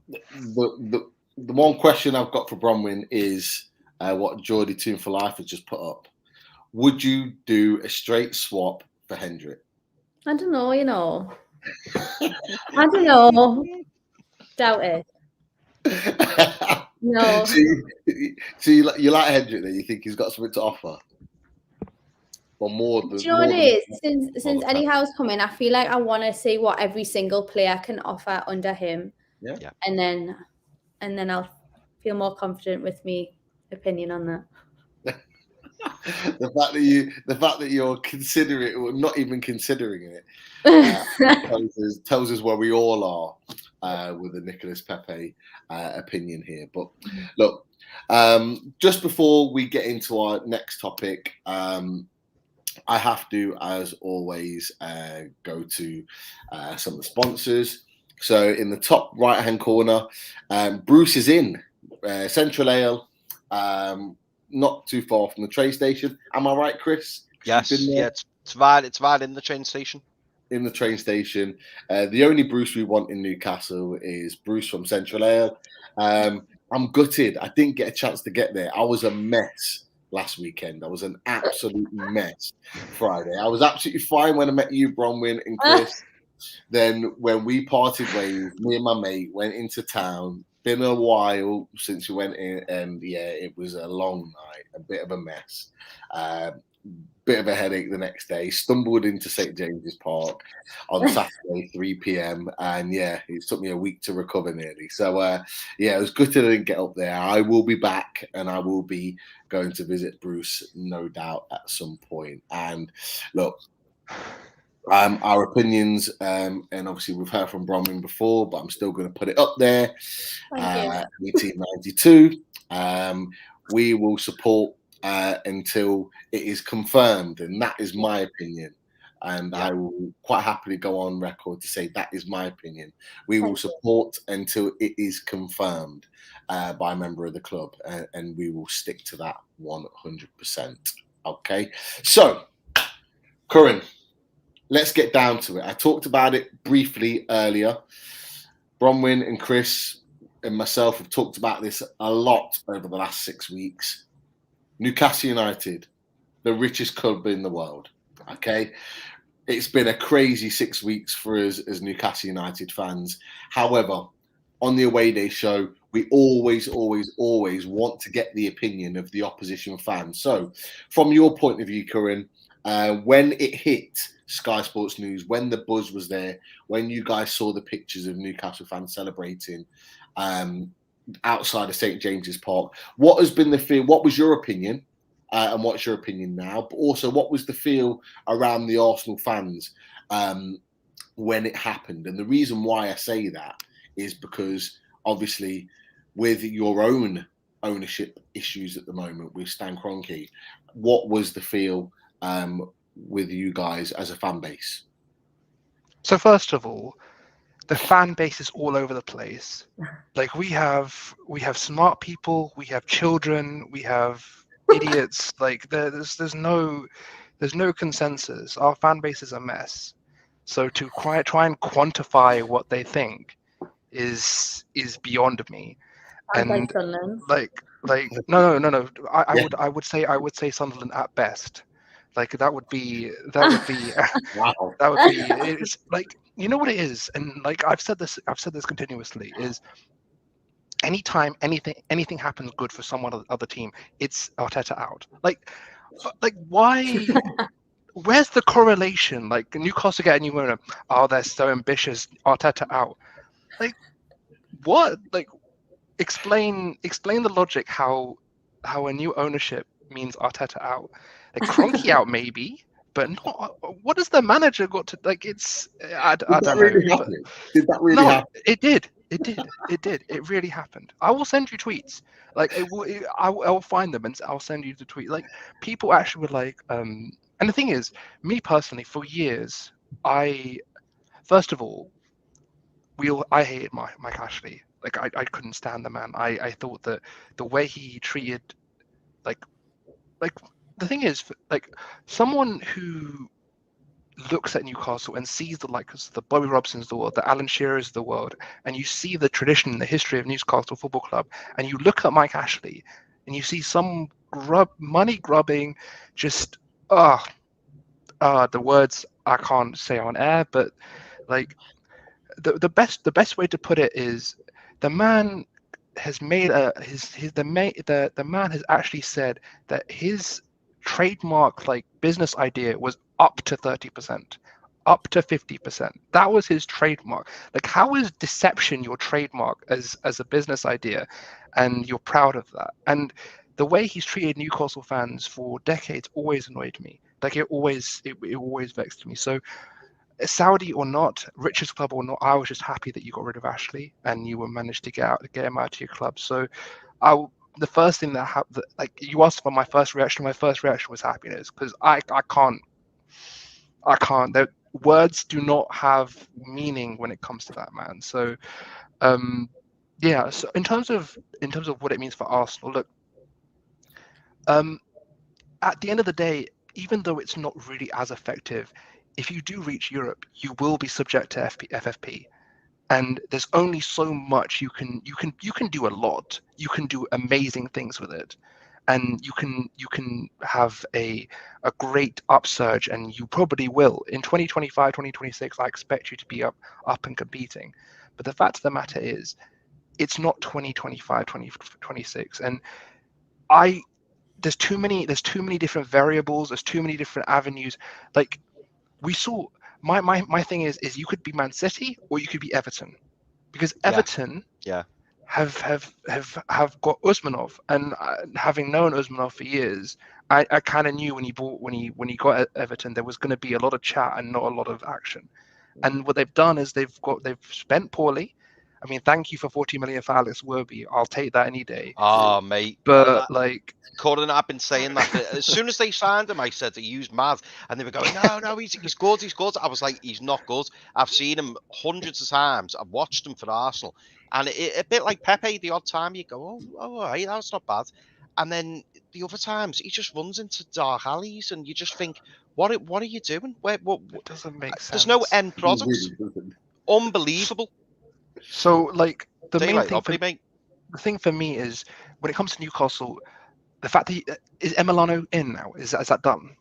the one question I've got for Bronwyn is what Geordie Tune for Life has just put up. Would you do a straight swap for Hendrick? I don't know, you know. I don't know. Doubt it. No. So you like Hendrick then? You think he's got something to offer? Or more than... Do you know what it is? Since Eddie Howe's come in, I feel like I want to see what every single player can offer under him. Yeah. And then I'll feel more confident with me opinion on that. The fact that you're considering, or not even considering it, tells us where we all are with the Nicolas Pepe opinion here. But look, just before we get into our next topic, I have to, as always, go to some of the sponsors. So in the top right-hand corner, Bruce is in Central Ale. Not too far from the train station. Am I right, Chris? Yes, yeah, it's right in the train station. In the train station. The only Bruce we want in Newcastle is Bruce from Central Ale. I'm gutted. I didn't get a chance to get there. I was a mess last weekend. I was an absolute mess Friday. I was absolutely fine when I met you, Bronwyn and Chris. Then when we parted ways, me and my mate went into town. Been a while since we went in, and yeah, it was a long night, a bit of a mess, bit of a headache the next day. Stumbled into St James's Park on Saturday, 3 p.m, and yeah, it took me a week to recover nearly. So yeah, it was good that I didn't get up there. I will be back, and I will be going to visit Bruce, no doubt, at some point. And look, Our opinions, and obviously we've heard from Bronwyn before, but I'm still going to put it up there. We Team 92. We will support until it is confirmed, and that is my opinion. And I will quite happily go on record to say that is my opinion. We will support until it is confirmed by a member of the club, and we will stick to that 100%. Okay, so Curran, let's get down to it. I talked about it briefly earlier. Bronwyn and Chris and myself have talked about this a lot over the last 6 weeks. Newcastle United, the richest club in the world. Okay, it's been a crazy 6 weeks for us as Newcastle United fans. However, on the away day show, we always want to get the opinion of the opposition fans. So, from your point of view, Curran, when it hit Sky Sports News, when the buzz was there, when you guys saw the pictures of Newcastle fans celebrating outside of St. James's Park, what has been the feel? What was your opinion? And what's your opinion now? But also, what was the feel around the Arsenal fans when it happened? And the reason why I say that is because, obviously, with your own ownership issues at the moment with Stan Kroenke, what was the feel with you guys as a fan base? So first of all, the fan base is all over the place. Like we have smart people, we have children, we have idiots. Like there's no consensus. Our fan base is a mess. So to try and quantify what they think is beyond me. And like no. I would say Sunderland at best. Like that would be Wow. that would be it's like, you know what it is, and like I've said this continuously, is anytime anything happens good for some other team, it's Arteta out. Like why? Where's the correlation? Like Newcastle get a new owner, oh they're so ambitious, Arteta out. Like what? Like explain the logic how a new ownership means Arteta out. Like Kroenke out maybe, but not. What has the manager got to like? It's I don't know. Really did that really happen? It did. It really happened. I will send you tweets. Like I will find them and I'll send you the tweet. Like people actually were like, and the thing is, me personally, for years, first of all, I hated Mike Ashley. Like I couldn't stand the man. I thought that the way he treated, like the thing is, like someone who looks at Newcastle and sees the likes of the Bobby Robsons of the world, the Alan Shearers of the world, and you see the tradition, the history of Newcastle Football Club, and you look at Mike Ashley and you see some money grubbing, just the words I can't say on air, but like the best way to put it is the man has made the man has actually said that his trademark like business idea was up to 30%, up to 50%. That was his trademark. Like how is deception your trademark as a business idea, and you're proud of that? And the way he's treated Newcastle fans for decades always annoyed me. Like it always vexed me. So Saudi or not, richest club or not, I was just happy that you got rid of Ashley and you managed to get him out of your club. So the first thing that happened, like you asked for my first reaction was happiness, because I can't. The words do not have meaning when it comes to that man. So yeah. So in terms of what it means for Arsenal, look, at the end of the day, even though it's not really as effective, if you do reach Europe, you will be subject to FFP. And there's only so much you can do a lot. You can do amazing things with it, and you can have a great upsurge, and you probably will in 2025, 2026. I expect you to be up and competing. But the fact of the matter is, it's not 2025, 2026, and there's too many different variables. There's too many different avenues. Like we saw. My thing is you could be Man City or you could be Everton, because Everton have got Usmanov, and having known Usmanov for years, I kind of knew when he got Everton there was going to be a lot of chat and not a lot of action. And what they've done is they've spent poorly. I mean, thank you for 40 million for Alex Werby. I'll take that any day. Oh, mate. But like, Corin, I've been saying that as soon as they signed him, I said he was mad, and they were going, no, he's good, he's good. I was like, he's not good. I've seen him hundreds of times. I've watched him for Arsenal, and a bit like Pepe, the odd time you go, oh, all right, that's not bad, and then the other times he just runs into dark alleys, and you just think, what are you doing? What it doesn't make sense. There's no end products. Unbelievable. So like the Say main like thing lovely, mate. the thing for me is when it comes to Newcastle, the fact that is Emiliano in now, is that done?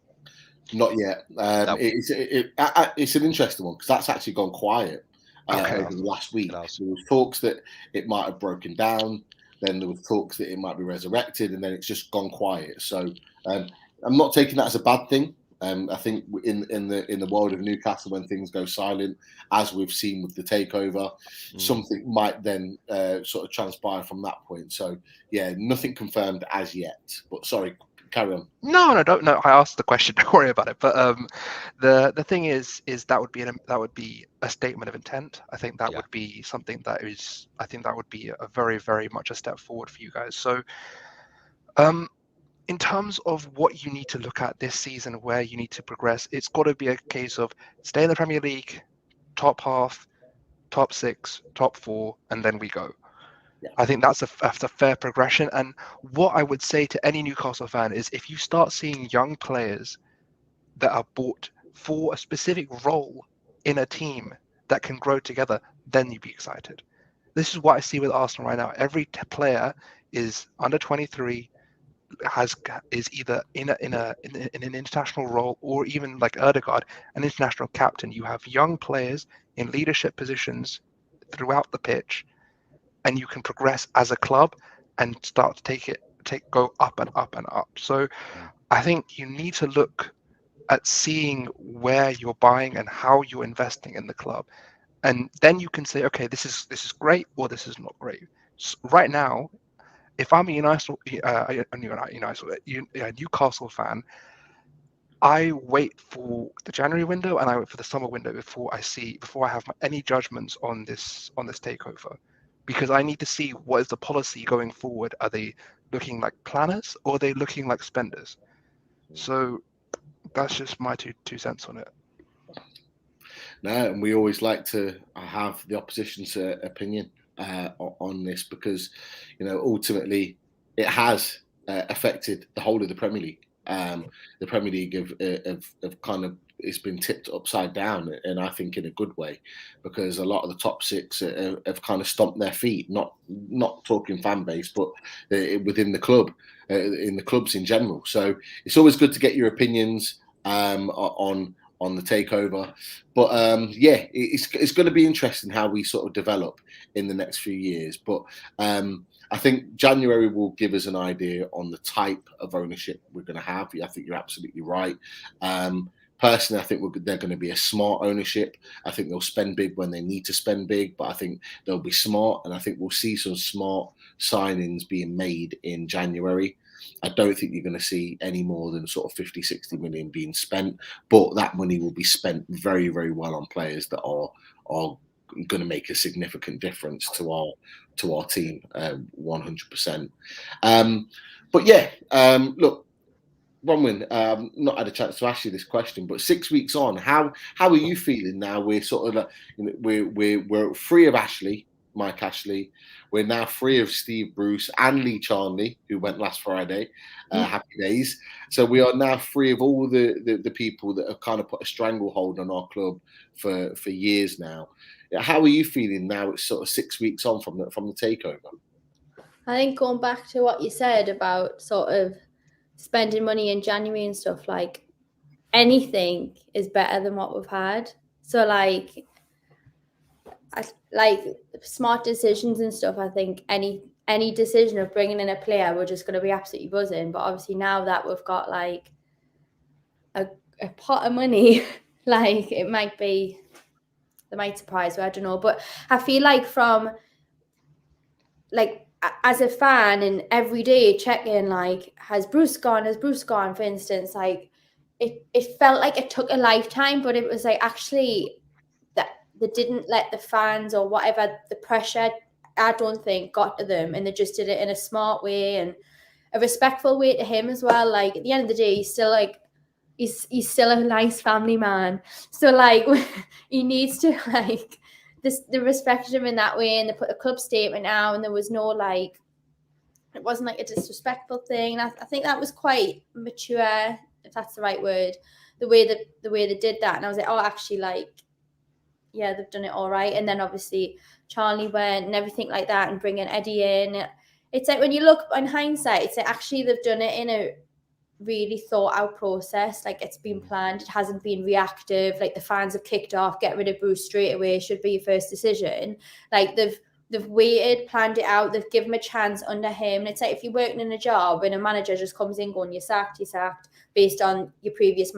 Not yet. No. It's an interesting one because that's actually gone quiet Okay. over the last week. It has. There was talks that it might have broken down. Then there was talks that it might be resurrected, and then it's just gone quiet. So I'm not taking that as a bad thing. I think in the world of Newcastle, when things go silent, as we've seen with the takeover, something might then sort of transpire from that point. So yeah, nothing confirmed as yet. But sorry, carry on. No, don't know. I asked the question. Don't worry about it. But the thing is that would be a statement of intent. I think that would be something that is. I think that would be a very, very much a step forward for you guys. So, in terms of what you need to look at this season, where you need to progress, it's got to be a case of stay in the Premier League, top half, top 6, top 4, and then we go. Yeah. I think that's a fair progression. And what I would say to any Newcastle fan is if you start seeing young players that are bought for a specific role in a team that can grow together, then you'd be excited. This is what I see with Arsenal right now. Every player is under 23, is either in an international role, or even like Erdegaard, an international captain. You have young players in leadership positions throughout the pitch, and you can progress as a club and start to go up and up and up. So I think you need to look at seeing where you're buying and how you're investing in the club, and then you can say, okay, this is great or this is not great. So right now, if I'm a Newcastle fan, I wait for the January window and I wait for the summer window before I have any judgments on this takeover, because I need to see what is the policy going forward. Are they looking like planners or are they looking like spenders? So that's just my two cents on it. No, and we always like to have the opposition's opinion on this, because ultimately it has affected the whole of the Premier League. The Premier League have kind of, it's been tipped upside down, and I think in a good way, because a lot of the top 6 have kind of stomped their feet. Not talking fan base, but within the club, in the clubs in general. So it's always good to get your opinions on the takeover. But it's going to be interesting how we sort of develop in the next few years. But I think January will give us an idea on the type of ownership we're going to have. I think you're absolutely right. Personally, I think they're going to be a smart ownership. I think they'll spend big when they need to spend big, but I think they'll be smart, and I think we'll see some smart signings being made in January. I don't think you're going to see any more than sort of 50, 60 million being spent, but that money will be spent very, very well on players that are going to make a significant difference to our team, 100%. But yeah, look, Bronwyn, not had a chance to ask you this question, but 6 weeks on, how are you feeling now? We're sort of we're free of Mike Ashley. We're now free of Steve Bruce and Lee Charnley, who went last Friday. Happy days. So we are now free of all the people that have kind of put a stranglehold on our club for years now. How are you feeling now? It's sort of 6 weeks on from the takeover. I think going back to what you said about sort of spending money in January and stuff, like anything is better than what we've had. So like smart decisions and stuff. I think any decision of bringing in a player, we're just going to be absolutely buzzing. But obviously now that we've got like a pot of money, like they might surprise me. I don't know, but I feel like from like as a fan and every day checking, like, has Bruce gone, for instance, like it felt like it took a lifetime, but it was like actually that they didn't let the fans or whatever, the pressure, I don't think, got to them, and they just did it in a smart way and a respectful way to him as well. Like at the end of the day, he's still like he's still a nice family man, so like he needs to like they respected him in that way, and they put a club statement out, and there was no like, it wasn't like a disrespectful thing. And I think that was quite mature, if that's the right word, the way they did that. And I was like, oh, actually, like, yeah, they've done it all right. And then obviously Charlie went and everything like that, and bringing Eddie in. It's like when you look in hindsight, it's like actually they've done it in a really thought out process. Like it's been planned. It hasn't been reactive. Like the fans have kicked off, get rid of Bruce straight away, should be your first decision. Like they've waited, planned it out, they've given him a chance under him. And it's like if you're working in a job and a manager just comes in going, you're sacked based on your previous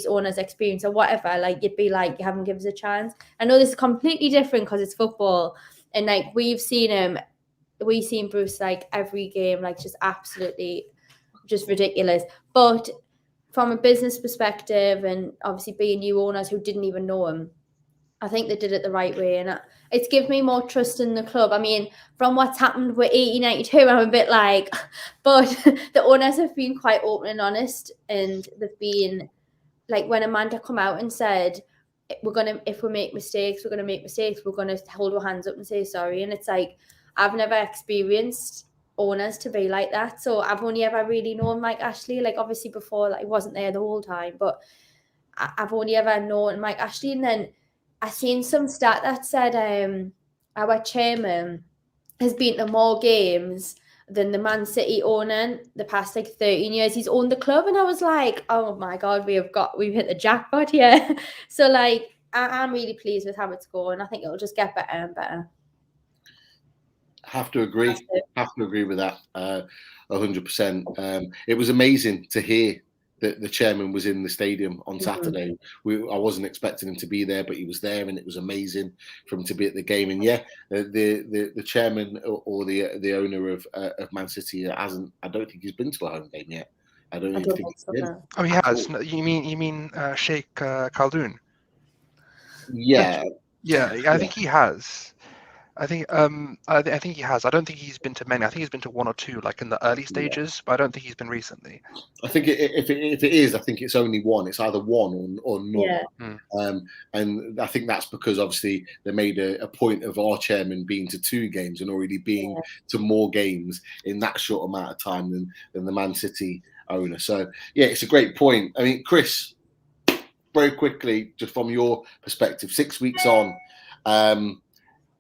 owner's experience or whatever, like you'd be like, you haven't given us a chance. I know this is completely different because it's football, and like we've seen Bruce like every game, like just absolutely just ridiculous. But from a business perspective, and obviously being new owners who didn't even know him, I think they did it the right way, and it's given me more trust in the club. I mean, from what's happened with 1892, I'm a bit like, but the owners have been quite open and honest, and they've been like, when Amanda come out and said, if we make mistakes, we're going to hold our hands up and say sorry. And it's like, I've never experienced owners to be like that. So I've only ever really known Mike Ashley, like obviously before, like he wasn't there the whole time, but I've only ever known Mike Ashley. And then I seen some stat that said our chairman has been to more games than the Man City owner the past like 13 years he's owned the club. And I was like, oh my God, we've hit the jackpot here. So like I'm really pleased with how it's going. I think it'll just get better and better. Have to agree with that 100%. It was amazing to hear that the chairman was in the stadium on Saturday. I wasn't expecting him to be there, but he was there, and it was amazing for him to be at the game. And yeah, the chairman or the owner of Man City hasn't. I don't think he's been to a home game yet. I don't think he's been. Oh, he has. No, you mean Sheikh Khaldoon? Yeah. I think he has. I think he has. I don't think he's been to many. I think he's been to one or two, like in the early stages, but I don't think he's been recently. I think if it is, I think it's only one. It's either one or none. Yeah. And I think that's because obviously they made a point of our chairman being to 2 games and already being to more games in that short amount of time than the Man City owner. So yeah, it's a great point. I mean, Chris, very quickly, just from your perspective, 6 weeks on.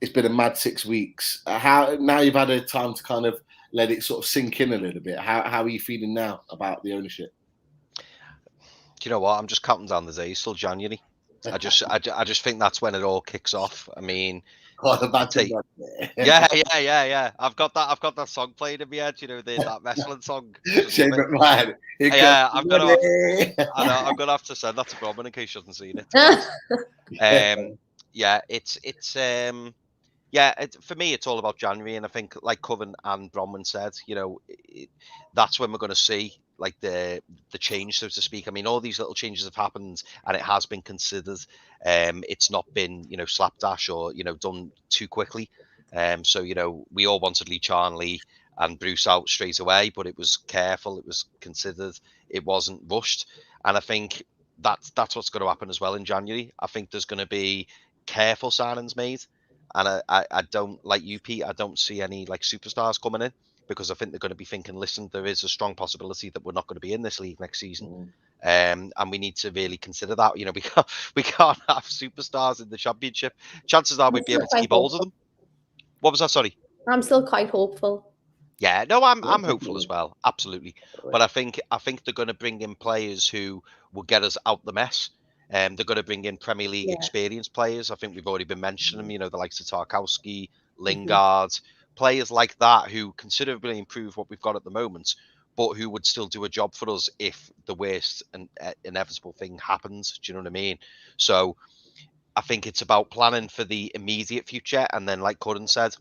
It's been a mad 6 weeks. How now you've had a time to kind of let it sort of sink in a little bit. How are you feeling now about the ownership? Do you know what? I'm just counting down the days till January. I just think that's when it all kicks off. I mean, yeah. I've got that song playing in my head. You know, that wrestling song. Shane McMahon. Yeah, I'm gonna have to send that to Bronwyn in case she hasn't seen it. Yeah, it's for me, it's all about January, and I think, like Coven and Bronwyn said, you know, that's when we're going to see like the change, so to speak. I mean, all these little changes have happened, and it has been considered. It's not been, you know, slapdash or, you know, done too quickly. So, you know, we all wanted Lee Charnley and Bruce out straight away, but it was careful, it was considered, it wasn't rushed, and I think that's what's going to happen as well in January. I think there's going to be careful signings made, and I don't, like you, Pete, I don't see any like superstars coming in, because I think they're going to be thinking, listen, there is a strong possibility that we're not going to be in this league next season, and we need to really consider that. You know, we can't have superstars in the Championship. Chances are we'd be able to keep hold of them. What was that? Sorry. I'm still quite hopeful. Yeah, no, I'm hopeful as well, absolutely. But I think they're going to bring in players who will get us out the mess. They're going to bring in Premier League experienced players. I think we've already been mentioning them, you know, the likes of Tarkowski, Lingard, players like that who considerably improve what we've got at the moment, but who would still do a job for us if the worst and inevitable thing happens. Do you know what I mean? So I think it's about planning for the immediate future. And then, like Corin said,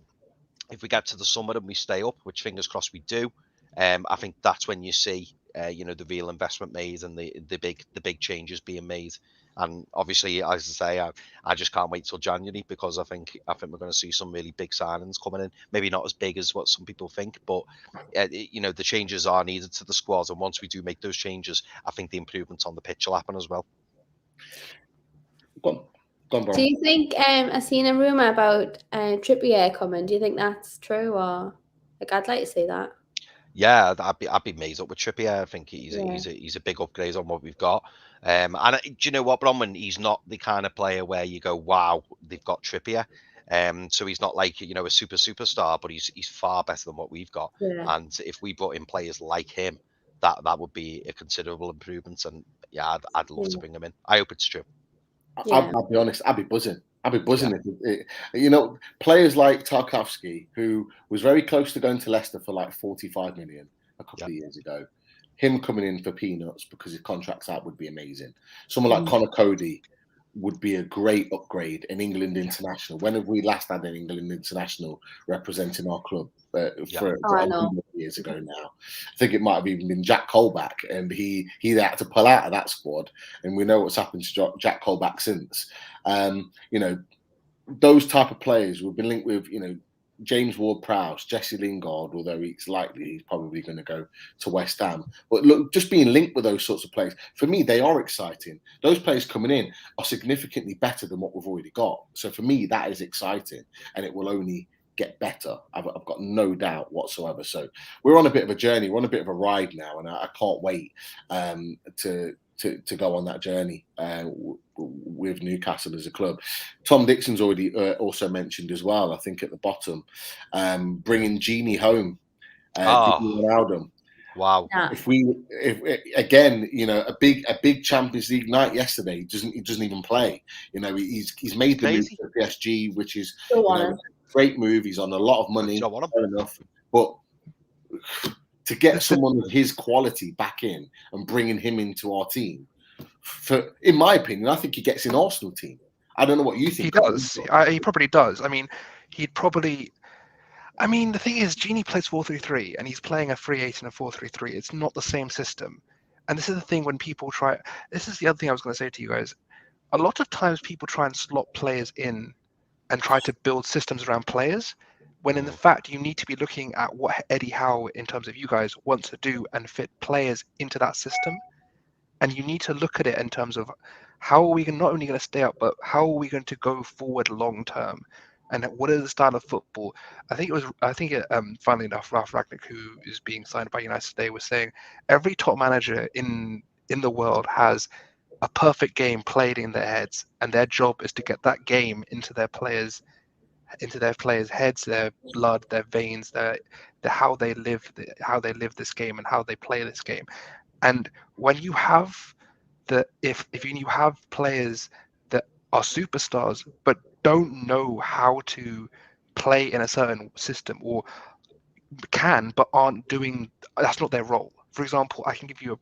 if we get to the summer and we stay up, which fingers crossed we do, I think that's when you see the real investment made and the big changes being made. And obviously, as I say, I just can't wait till January, because I think we're going to see some really big signings coming in. Maybe not as big as what some people think, but the changes are needed to the squad. And once we do make those changes, I think the improvements on the pitch will happen as well. Go on, bro. Do you think I seen a rumor about Trippier coming? Do you think that's true, or like I'd like to see that? Yeah, I'd be amazed up with Trippier. I think he's a big upgrade on what we've got. And do you know what, Bronwyn? He's not the kind of player where you go, wow, they've got Trippier. So he's not like a superstar, but he's far better than what we've got. Yeah. And if we brought in players like him, that would be a considerable improvement. And yeah, I'd love to bring him in. I hope it's true. Yeah. I'll be honest, I'd be buzzing. Players like Tarkowski, who was very close to going to Leicester for like 45 million a couple of years ago, him coming in for peanuts because his contract's out would be amazing. Someone like Connor Cody would be a great upgrade, an England international. When have we last had an England international representing our club? For a number of years ago now. I think it might have even been Jack Colback, and he had to pull out of that squad, and we know what's happened to Jack Colback since. Those type of players we've been linked with, James Ward-Prowse, Jesse Lingard, although he's probably going to go to West Ham. But look, just being linked with those sorts of players, for me, they are exciting. Those players coming in are significantly better than what we've already got. So for me, that is exciting, and it will only get better. I've got no doubt whatsoever. So we're on a bit of a journey. We're on a bit of a ride now, and I can't wait to go on that journey with Newcastle as a club. Tom Dixon's already also mentioned as well, I think at the bottom, bringing Genie home. Ronaldo. Wow. If again, a big Champions League night yesterday, he doesn't even play. He's made the move to PSG, which is great move. He's on a lot of money, fair enough. But to get someone of his quality back in and bringing him into our team, in my opinion, I think he gets in Arsenal team. I don't know what you think. He does. He probably does. I mean, the thing is, Genie plays 4-3-3, and he's playing a 3-8 and a 4-3-3. It's not the same system. And this is the thing when people try. This is the other thing I was going to say to you guys. A lot of times people try and slot players in and try to build systems around players, when in the fact you need to be looking at what Eddie Howe, in terms of you guys, wants to do and fit players into that system. And you need to look at it in terms of how are we not only going to stay up, but how are we going to go forward long term? And what is the style of football? Finally enough, Ralph Ragnick, who is being signed by United today, was saying every top manager in the world has a perfect game played in their heads, and their job is to get that game into their players' heads, their blood, their veins, how they live this game and how they play this game. And when you have if you have players that are superstars but don't know how to play in a certain system, or can but aren't doing, that's not their role. For example, I'll give you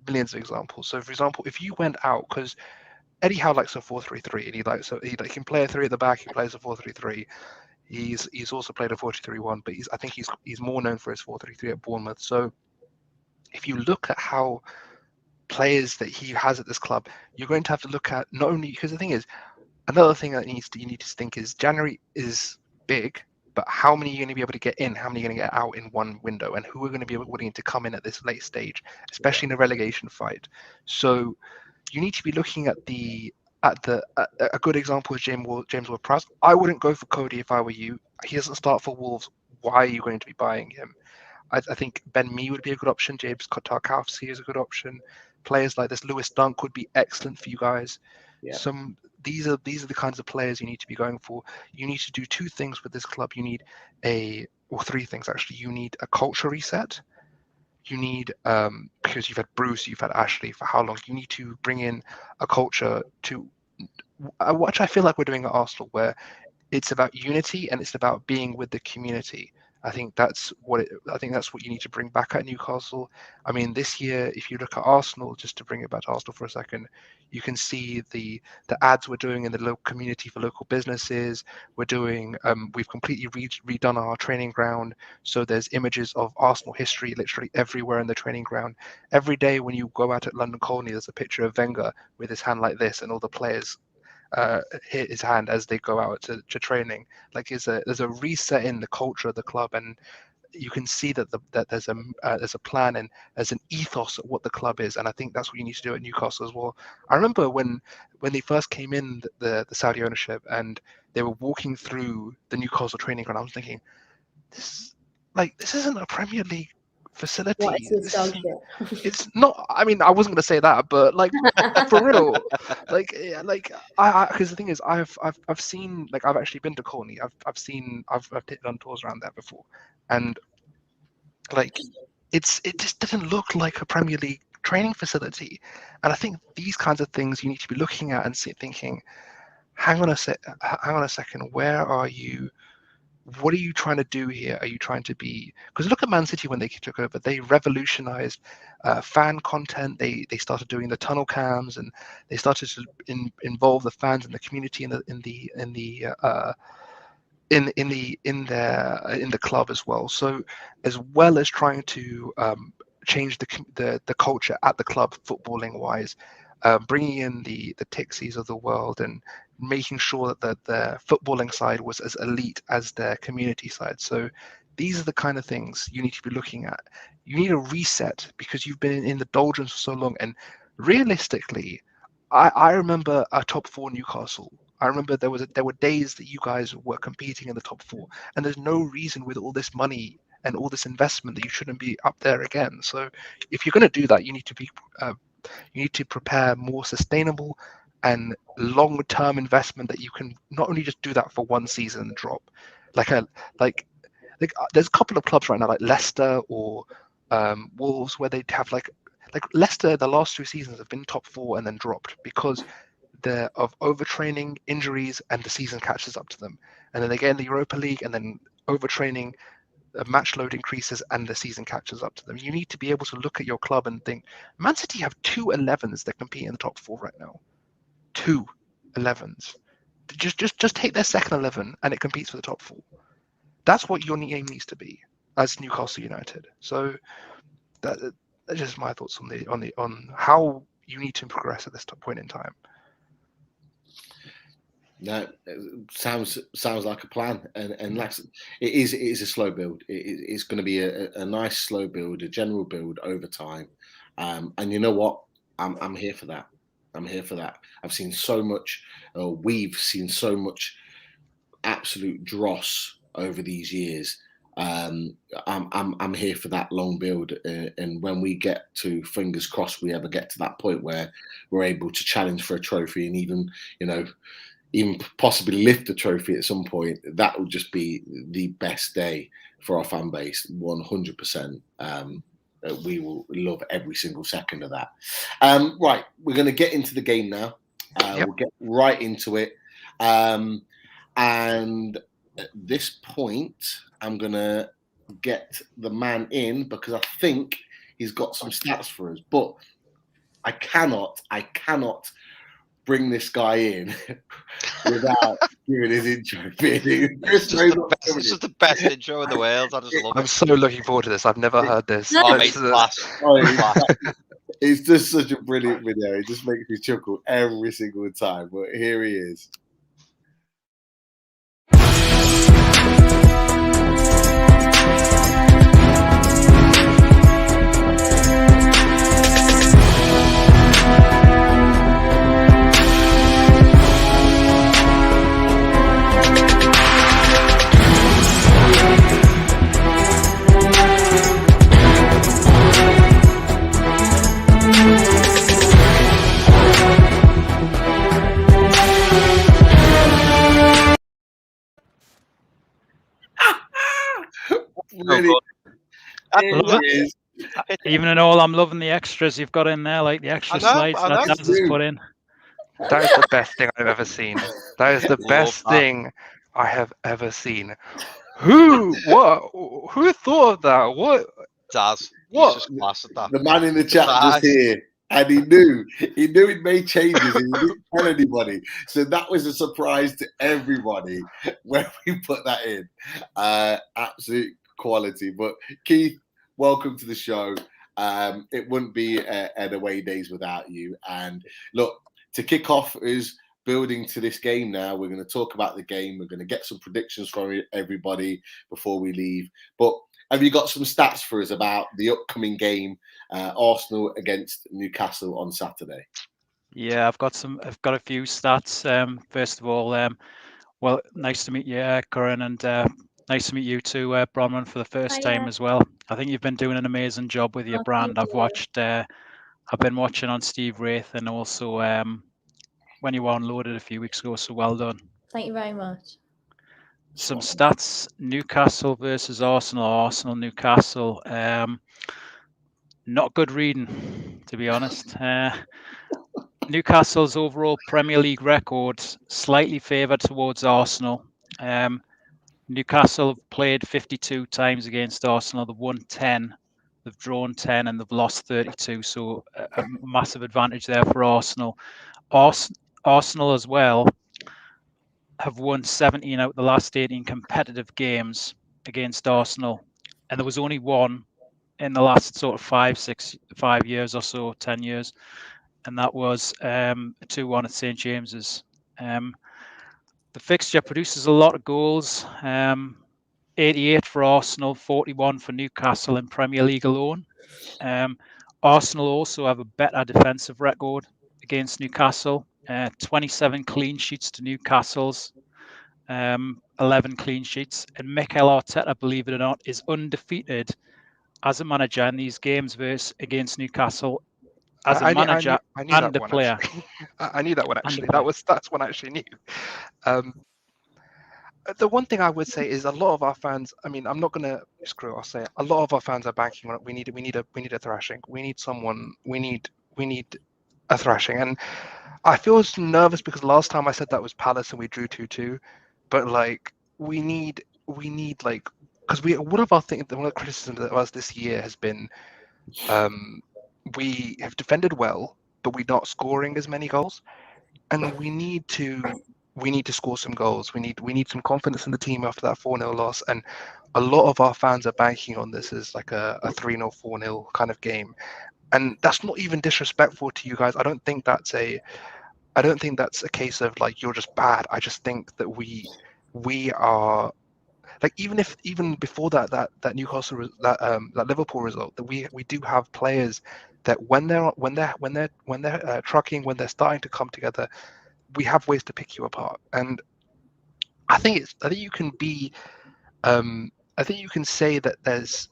millions of examples. So for example, if you went out, because Eddie Howe likes a 4-3-3, and he can play a 3 at the back. He plays a 4-3-3. He's also played a 4-2-3-1, but I think he's more known for his 4-3-3 at Bournemouth. So if you look at how players that he has at this club, you're going to have to look at not only, because the thing is, another thing that you need to think is January is big, but how many are you going to be able to get in? How many are you going to get out in one window? And who are going to be willing to come in at this late stage, especially in a relegation fight? So you need to be looking at a good example is James Ward-Prowse. I wouldn't go for Cody if I were you. He doesn't start for Wolves. Why are you going to be buying him? I think Ben Mee would be a good option. James Tarkowski is a good option. Players like this, Lewis Dunk would be excellent for you guys. Yeah. These are the kinds of players you need to be going for. You need to do two things with this club. You need three things actually. You need a culture reset. You need, because you've had Bruce, you've had Ashley for how long? You need to bring in a culture to, which I feel like we're doing at Arsenal, where it's about unity and it's about being with the community. I think that's what you need to bring back at Newcastle. I mean, this year, if you look at Arsenal, just to bring it back to Arsenal for a second, you can see the ads we're doing in the local community for local businesses. We're doing we've completely redone our training ground, so there's images of Arsenal history literally everywhere in the training ground. Every day when you go out at London Colney, there's a picture of Wenger with his hand like this, and all the players hit his hand as they go out to training. Like there's a reset in the culture of the club, and you can see that there's a plan and there's an ethos of what the club is, and I think that's what you need to do at Newcastle as well. I remember when they first came in, the Saudi ownership, and they were walking through the Newcastle training ground. I was thinking, this isn't a Premier League facility. What is this dog shit? It's not. I mean, I wasn't gonna say that, but like for real, like I because the thing is, I've seen, like, I've actually been to Colney. I've done tours around there before, and like it just didn't look like a Premier League training facility. And I think these kinds of things you need to be looking at and thinking, hang on a second, where are you? What are you trying to do here? Are you trying to be, because look at Man City when they took over, they revolutionized fan content. They started doing the tunnel cams, and they started to involve the fans and the community in the club as well. So as well as trying to change the culture at the club footballing wise, bringing in the Tixies of the world and making sure that the footballing side was as elite as their community side. So these are the kind of things you need to be looking at. You need a reset because you've been in the doldrums for so long. And realistically, I remember a top four Newcastle. I remember there were days that you guys were competing in the top four, and there's no reason with all this money and all this investment that you shouldn't be up there again. So if you're going to do that, you need to prepare more sustainable and long-term investment that you can not only just do that for one season and drop. Like there's a couple of clubs right now, like Leicester or Wolves, where they have like Leicester, the last 2 seasons have been top four and then dropped because of overtraining, injuries, and the season catches up to them. And then they get in the Europa League, and then overtraining, match load increases, and the season catches up to them. You need to be able to look at your club and think, Man City have 2 11s that compete in the top four right now. 2 11s. Just take their second 11 and it competes for the top four. That's what your aim needs to be as Newcastle United. So that's just my thoughts on how you need to progress at this point in time. No, sounds like a plan, and it is a slow build. It's going to be a nice slow build, a general build over time, and you know what? I'm here for that. I'm here for that. I've seen so much. We've seen so much absolute dross over these years. I'm here for that long build, and when we get to, fingers crossed, we ever get to that point where we're able to challenge for a trophy and even possibly lift the trophy at some point, that will just be the best day for our fan base. 100%. We will love every single second of that. Right, we're going to get into the game now. We'll get right into it. And at this point, I'm going to get the man in because I think he's got some stats for us. But I cannot bring this guy in without giving his intro. This is the best intro in the world. I just love it. I'm so looking forward to this. I've never heard this. It's just such a brilliant video. It just makes me chuckle every single time. But here he is. Really, even though I'm loving the extras you've got in there, like the extra slides that Daz has put in. That is the best thing I've ever seen. That is the best thing I have ever seen. What? Who thought of that? What? Daz, he's What? just class at that. The man in the chat Daz. just here, and he knew he'd made changes and he didn't tell anybody. So that was a surprise to everybody when we put that in. Absolute quality. But Keith, welcome to the show. It wouldn't be an away days without you. And look, to kick off is building to this game now. We're going to talk about the game. We're going to get some predictions from everybody before we leave. But have you got some stats for us about the upcoming game, Arsenal against Newcastle on Saturday? Yeah, I've got a few stats. First of all, well, nice to meet you, Corinne, and nice to meet you too, Bronwyn, for the first time as well. I think you've been doing an amazing job with your brand. I've been watching on Steve Wraith and also when you were unloaded a few weeks ago, so well done. Thank you very much. Some stats: Newcastle versus Arsenal, Newcastle. Not good reading, to be honest. Newcastle's overall Premier League record slightly favoured towards Arsenal. Newcastle have played 52 times against Arsenal. They've won 10, they've drawn 10, and they've lost 32. So a massive advantage there for Arsenal. Arsenal as well have won 17 out of the last 18 competitive games against Arsenal, and there was only one in the last sort of 5 years or so, 10 years, and that was 2-1 at St James's. The fixture produces a lot of goals, 88 for Arsenal, 41 for Newcastle in Premier League alone. Arsenal also have a better defensive record against Newcastle, 27 clean sheets to Newcastle's 11 clean sheets. And Mikel Arteta, believe it or not, is undefeated as a manager in these games against Newcastle as a manager and a player. I knew that one actually. That's one I actually knew. The one thing I would say is a lot of our fans. I mean, I'm not gonna screw it. I'll say it. A lot of our fans are banking on it. We need a thrashing. We need a thrashing. And I feel nervous because last time I said that was Palace and we drew 2-2. But like we need like because one of the criticisms of us this year has been we have defended well, but we're not scoring as many goals, and we need to score some goals. We need some confidence in the team after that 4-0 loss, and a lot of our fans are banking on this as like a 3-0, 4-0 kind of game, and that's not even disrespectful to you guys. I don't think that's a case of like you're just bad. I just think that we are like even before that Newcastle that Liverpool result, that we do have players that when they're trucking, when they're starting to come together, we have ways to pick you apart. And I think you can say that there's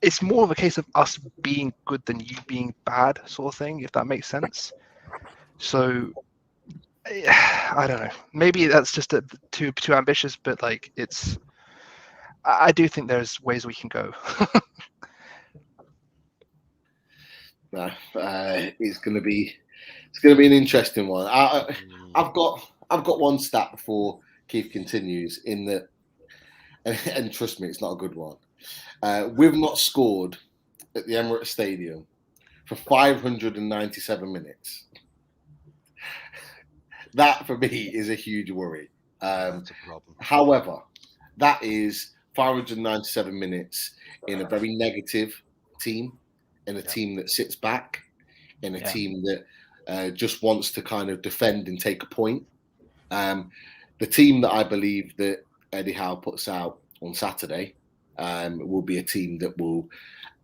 it's more of a case of us being good than you being bad, sort of thing, if that makes sense. So I don't know. Maybe that's just too ambitious, but like I do think there's ways we can go. It's going to be an interesting one. I've got one stat before Keith continues in that, and trust me, it's not a good one. We've not scored at the Emirates Stadium for 597 minutes. That for me is a huge worry. That's a problem. However, that is 597 minutes in a very negative team, in a team that sits back, in a team that just wants to kind of defend and take a point. The team that I believe that Eddie Howe puts out on Saturday will be a team that will,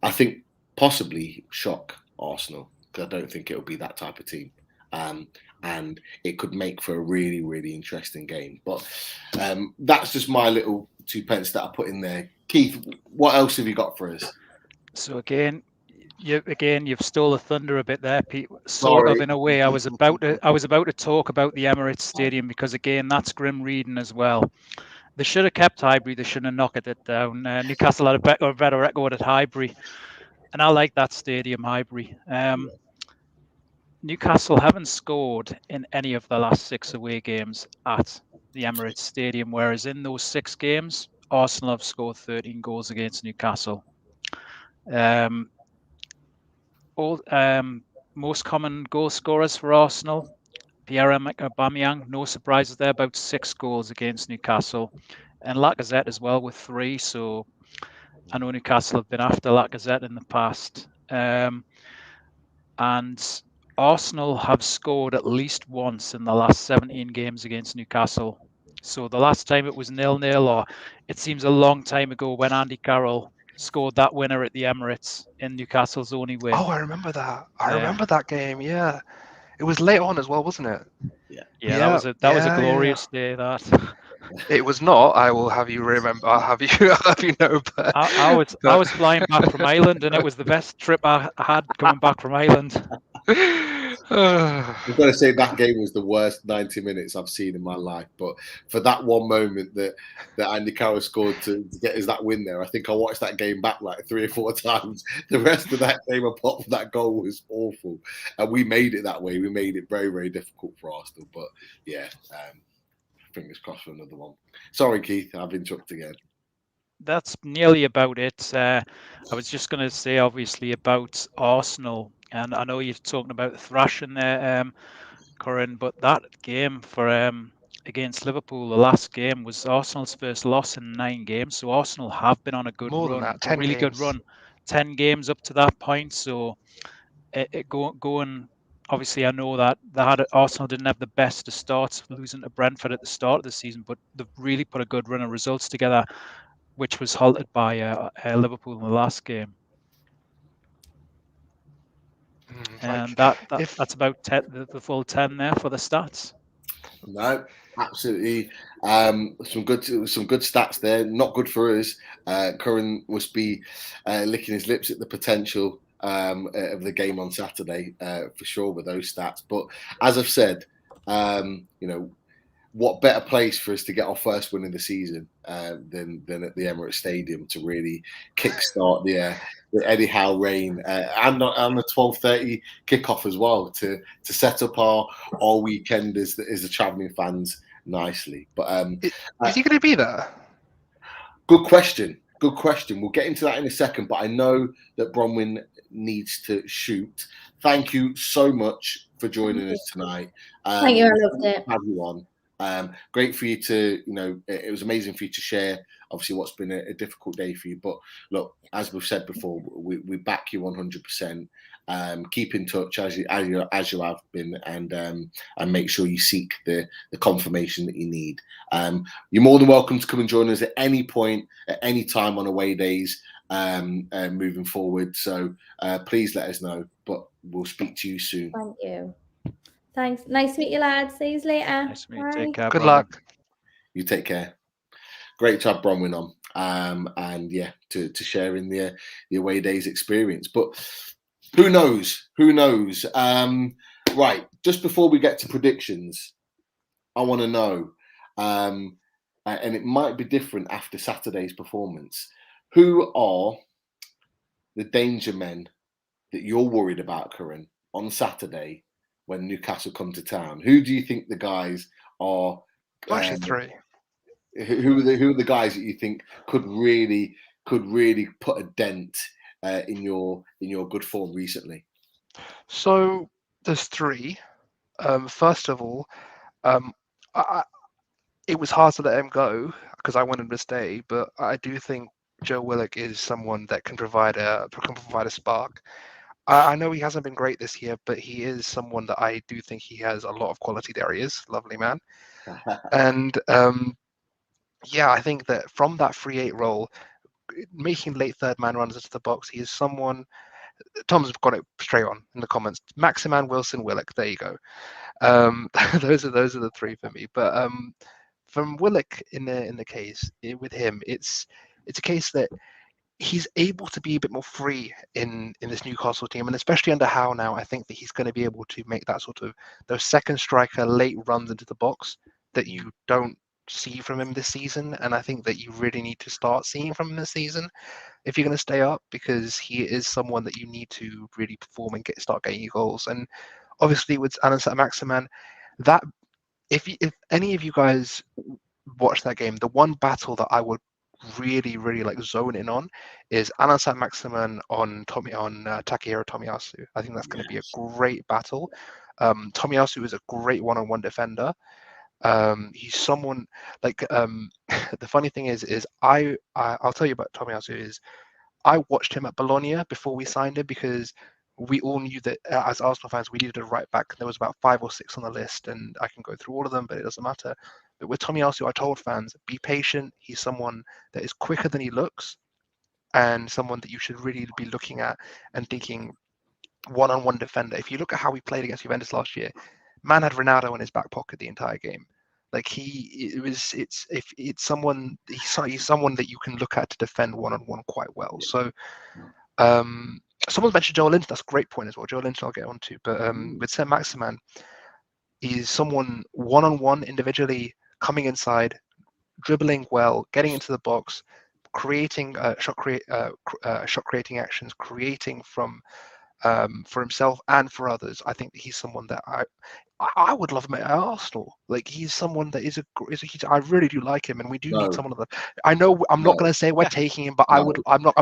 I think, possibly shock Arsenal, because I don't think it'll be that type of team. And it could make for a really, really interesting game. But that's just my little 2 pence that I put in there. Keith, what else have you got for us? So you've stole the thunder a bit there, Pete. Sort of in a way. I was about to talk about the Emirates Stadium, because again, that's grim reading as well. They should have kept Highbury. They shouldn't have knocked it down. Newcastle had a better record at Highbury, and I like that stadium, Highbury. Newcastle haven't scored in any of the last 6 away games at the Emirates Stadium, whereas in those 6 games, Arsenal have scored 13 goals against Newcastle. Most common goal scorers for Arsenal: Pierre-Emerick Aubameyang, no surprises there, about 6 goals against Newcastle, and Lacazette as well with 3. So I know Newcastle have been after Lacazette in the past. And Arsenal have scored at least once in the last 17 games against Newcastle. So the last time it was 0-0, or it seems a long time ago, when Andy Carroll scored that winner at the Emirates in Newcastle's only win. Oh, I remember that. I remember that game. Yeah, it was late on as well, wasn't it? Yeah, that was a glorious day. That it was not. I will have you remember. I'll have you know. But I was flying back from Ireland, and it was the best trip I had coming back from Ireland. I've got to say that game was the worst 90 minutes I've seen in my life. But for that one moment that Andy Carroll scored to get us that win there, I think I watched that game back like 3 or 4 times. The rest of that game, apart from that goal, was awful. And we made it that way. We made it very, very difficult for Arsenal. But yeah, fingers crossed for another one. Sorry, Keith, I've interrupted again. That's nearly about it. I was just going to say, obviously, about Arsenal. And I know you're talking about the thrashing there, Corinne, but that game for against Liverpool, the last game, was Arsenal's first loss in 9 games. So Arsenal have been on a good More run, than that, 10 a really games. good run, 10 games up to that point. So going. Obviously, I know that Arsenal didn't have the best of starts, losing to Brentford at the start of the season, but they've really put a good run of results together, which was halted by Liverpool in the last game. And that's about the full 10 there for the stats. No, absolutely. Some good stats there. Not good for us. Curran must be licking his lips at the potential of the game on Saturday, for sure, with those stats. But as I've said, what better place for us to get our first win in the season than at the Emirates Stadium to really kickstart the Eddie Howe reign and the 12:30 kickoff as well to set up our weekend as the travelling fans nicely. But is he going to be there? Good question. We'll get into that in a second, but I know that Bronwyn needs to shoot. Thank you so much for joining us tonight. Thank you. I loved it. Have you on. Great for you to, it was amazing for you to share, obviously, what's been a difficult day for you. But look, as we've said before, we back you 100%. Keep in touch as you have been, and make sure you seek the confirmation that you need. You're more than welcome to come and join us at any point, at any time on away days, moving forward. So please let us know. But we'll speak to you soon. Thank you. Thanks. Nice to meet you, lads. See you later. Nice to meet you. Take care. Good luck. You take care. Great to have Bronwyn on. And yeah, to share in the away days experience. But who knows? Right. Just before we get to predictions, I want to know, and it might be different after Saturday's performance, who are the danger men that you're worried about, Corinne, on Saturday when Newcastle come to town? Who do you think the guys are? Actually, 3. Who are the guys that you think could really put a dent in your good form recently? So there's 3. First of all, it was hard to let him go because I wanted him to stay, but I do think Joe Willock is someone that can provide a spark. I know he hasn't been great this year, but he is someone that I do think he has a lot of quality there. He is lovely man, and I think that from that 3-8 role, making late third man runs into the box, he is someone. Tom's got it straight on in the comments. Maximan, Wilson, Willock. There you go. Those are the 3 for me. But from Willock in the case with him, it's a case that he's able to be a bit more free in this Newcastle team, and especially under Howe now, I think that he's going to be able to make that sort of those second striker late runs into the box that you don't see from him this season, and I think that you really need to start seeing from him this season if you're going to stay up, because he is someone that you need to really perform and start getting your goals. And obviously with Alan Maximan, that if any of you guys watch that game, the one battle that I would really, really like zone in on is Alan Saint-Maximin on Takehiro Tomiyasu. I think that's going to be a great battle. Tomiyasu is a great one-on-one defender. He's someone like the funny thing is I'll tell you about Tomiyasu is I watched him at Bologna before we signed him because we all knew that as Arsenal fans we needed a right back. There was about 5 or 6 on the list, and I can go through all of them, but it doesn't matter. But with Tomiyasu, I told fans, be patient. He's someone that is quicker than he looks, and someone that you should really be looking at and thinking one-on-one defender. If you look at how he played against Juventus last year, man had Ronaldo in his back pocket the entire game. Like he's someone that you can look at to defend one-on-one quite well. So someone mentioned Joel Linton. That's a great point as well. Joel Linton I'll get on to. But with Saint-Maximin, he's someone one-on-one individually coming inside, dribbling well, getting into the box, creating shot creating actions, creating from for himself and for others. I think he's someone that I would love him at Arsenal. Like he's someone that I really do like him, and we do need someone of the. I know I'm not going to say we're taking him, but I'm not.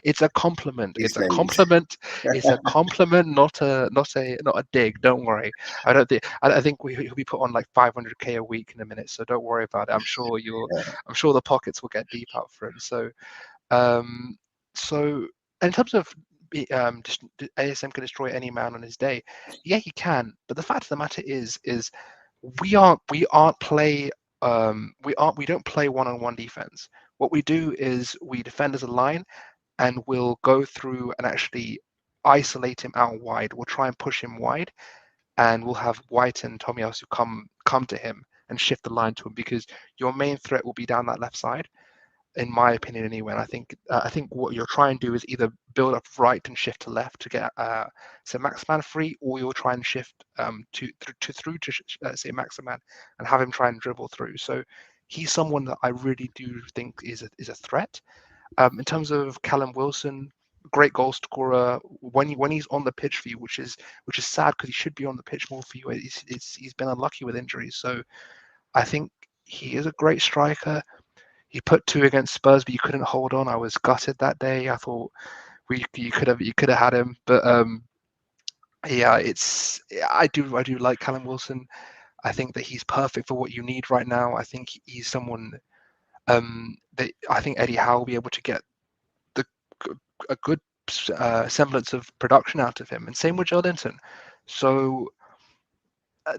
It's a compliment. It's a compliment. It's a compliment, not a dig. Don't worry. I think he'll be put on like 500k a week in a minute, so don't worry about it. I'm sure I'm sure the pockets will get deep out for him. So, in terms of ASM can destroy any man on his day. Yeah, he can. But the fact of the matter is we don't play one-on-one defense. What we do is we defend as a line, and we'll go through and actually isolate him out wide. We'll try and push him wide, and we'll have White and Tomiyasu come to him and shift the line to him, because your main threat will be down that left side, in my opinion anyway. And I think what you're trying to do is either build up right and shift to left to get Saint-Maximin free, or you'll try and shift through to Saint-Maximin and have him try and dribble through. So he's someone that I really do think is a threat. In terms of Callum Wilson, great goal scorer when he's on the pitch for you, which is sad because he should be on the pitch more for you. He's been unlucky with injuries, so I think he is a great striker. He put 2 against Spurs, but you couldn't hold on. I was gutted that day. I thought you could have had him, but yeah, I do like Callum Wilson. I think that he's perfect for what you need right now. I think he's someone that I think Eddie Howe will be able to get a good semblance of production out of him, and same with Joe Linton. So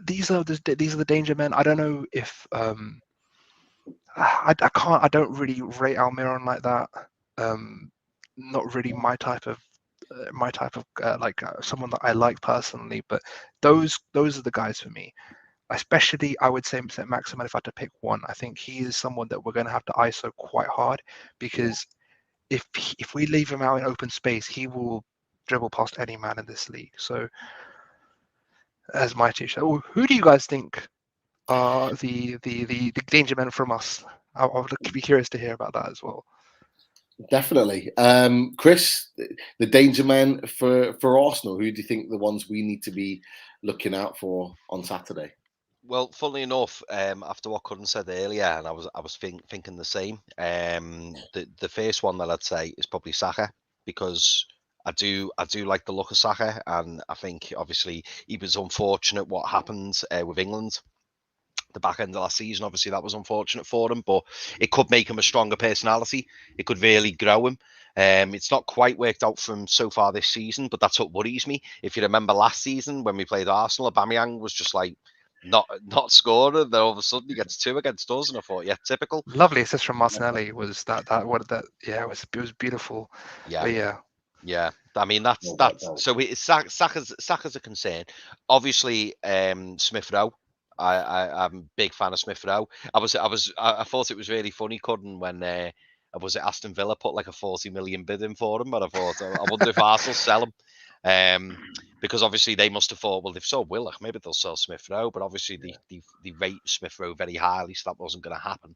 these are the danger men. I don't know if I don't really rate Almiron like that. Not really my type of someone that I like personally. But those are the guys for me. Especially, I would say Saint-Maximin. If I had to pick one, I think he is someone that we're going to have to ISO quite hard, because if we leave him out in open space, he will dribble past any man in this league. So, as my t-shirt, who do you guys think are the danger men from us? I would be curious to hear about that as well. Definitely. Chris, the danger man for Arsenal, who do you think the ones we need to be looking out for on Saturday? Well, funnily enough, after what Cudden said earlier, and I was thinking the same. The first one that I'd say is probably Saka, because I do like the look of Saka, and I think obviously he was unfortunate what happened with England. The back end of last season, obviously that was unfortunate for him, but it could make him a stronger personality. It could really grow him. It's not quite worked out for him so far this season, but that's what worries me. If you remember last season when we played Arsenal, Aubameyang was just like not scoring. Then all of a sudden he gets 2 against us, and I thought, yeah, typical. Lovely assist from Martinelli was that. Yeah, it was beautiful. Yeah. But yeah. Yeah, I mean that's so. Saka's a concern. Obviously, Smith Rowe. I'm a big fan of Smith Rowe. I thought it was really funny, Cudden, when was it Aston Villa put like a 40 million bid in for him, but I thought I wonder if Arsenal sell him, because obviously they must have thought, well, they've sold Willock, maybe they'll sell Smith Rowe, but obviously they rate Smith Rowe very highly, so that wasn't going to happen.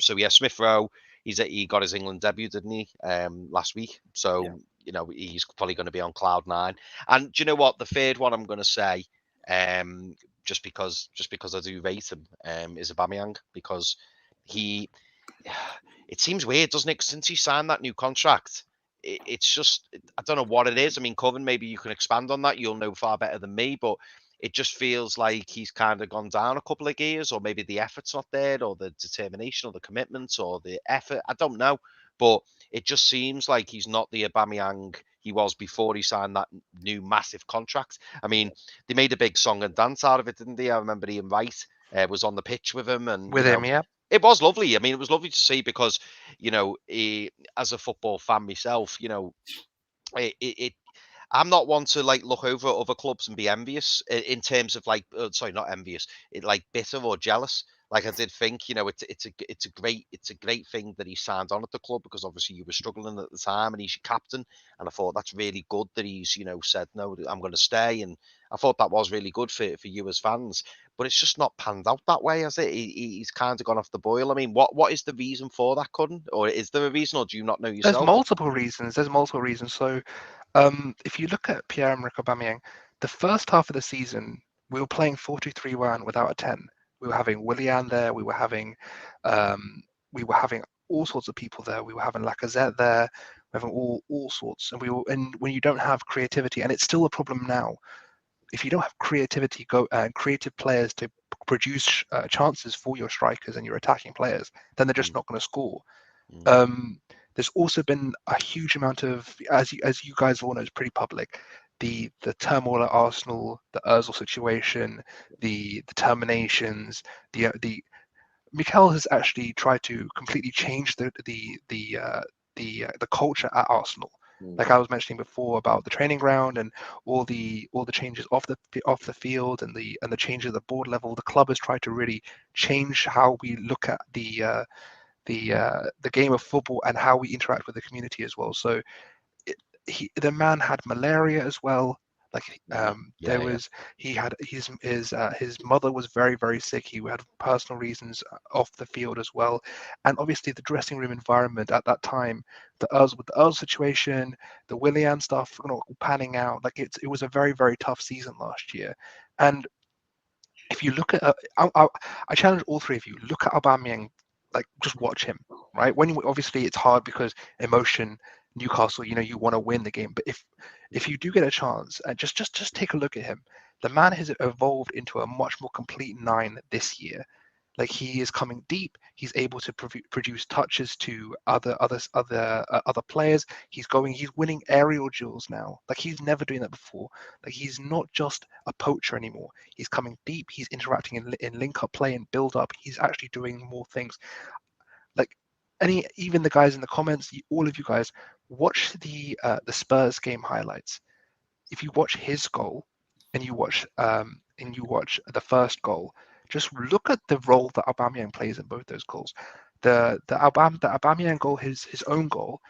So yeah, Smith Rowe, he got his England debut, didn't he, last week? So you know, he's probably going to be on cloud 9. And do you know what? The third one I'm going to say, just because I do rate him, is Aubameyang, because it seems weird, doesn't it? 'Cause since he signed that new contract, it's just, I don't know what it is. I mean, Coven, maybe you can expand on that. You'll know far better than me, but it just feels like he's kind of gone down a couple of gears, or maybe the effort's not there, or the determination, or the commitment, or the effort. I don't know, but it just seems like he's not the Aubameyang he was before he signed that new massive contract. I mean, they made a big song and dance out of it, didn't they? I remember Ian Wright was on the pitch with him, and With him, yeah. it was lovely. I mean, it was lovely to see because, as a football fan myself, it I'm not one to like look over other clubs and be envious in terms of like, sorry, not envious, like bitter or jealous. Like I did think, it's a great thing that he signed on at the club, because obviously you were struggling at the time and he's your captain. And I thought that's really good that he's, said, no, I'm going to stay. And I thought that was really good for you as fans. But it's just not panned out that way, has it? He's kind of gone off the boil. I mean, what is the reason for that, Cudden? Or is there a reason, or do you not know yourself? There's multiple reasons. So, if you look at Pierre-Emerick Aubameyang, the first half of the season, we were playing 4-2-3-1 without a 10. We were having Willian there. We were having all sorts of people there. We were having Lacazette there. We were having all sorts. And when you don't have creativity, and it's still a problem now, if you don't have creativity, creative players to produce chances for your strikers and your attacking players, then they're just not going to score. There's also been a huge amount of, as you guys all know, it's pretty public, the turmoil at Arsenal, the Ozil situation, the terminations, the Mikel has actually tried to completely change the culture at Arsenal. Like I was mentioning before about the training ground and all the changes off the field and the changes at the board level. The club has tried to really change how we look at the game of football and how we interact with the community as well. So the man had malaria as well. Like he had his mother was very, very sick. He had personal reasons off the field as well, and obviously the dressing room environment at that time, with the Ozil situation, the Willian stuff not panning out. Like it was a very, very tough season last year. And if you look at, I challenge all three of you, look at Aubameyang. Like just watch him, right? Obviously it's hard because emotion. Newcastle, you want to win the game, but if you do get a chance, just take a look at him. The man has evolved into a much more complete 9 this year. Like he is coming deep. He's able to produce touches to other players. He's winning aerial duels now. Like he's never doing that before. Like he's not just a poacher anymore. He's coming deep. He's interacting in link up play and build up. He's actually doing more things. Like even the guys in the comments, all of you guys, watch the Spurs game highlights. If you watch his goal and you watch the first goal, just look at the role that Aubameyang plays in both those goals. The Aubameyang goal, his own goal,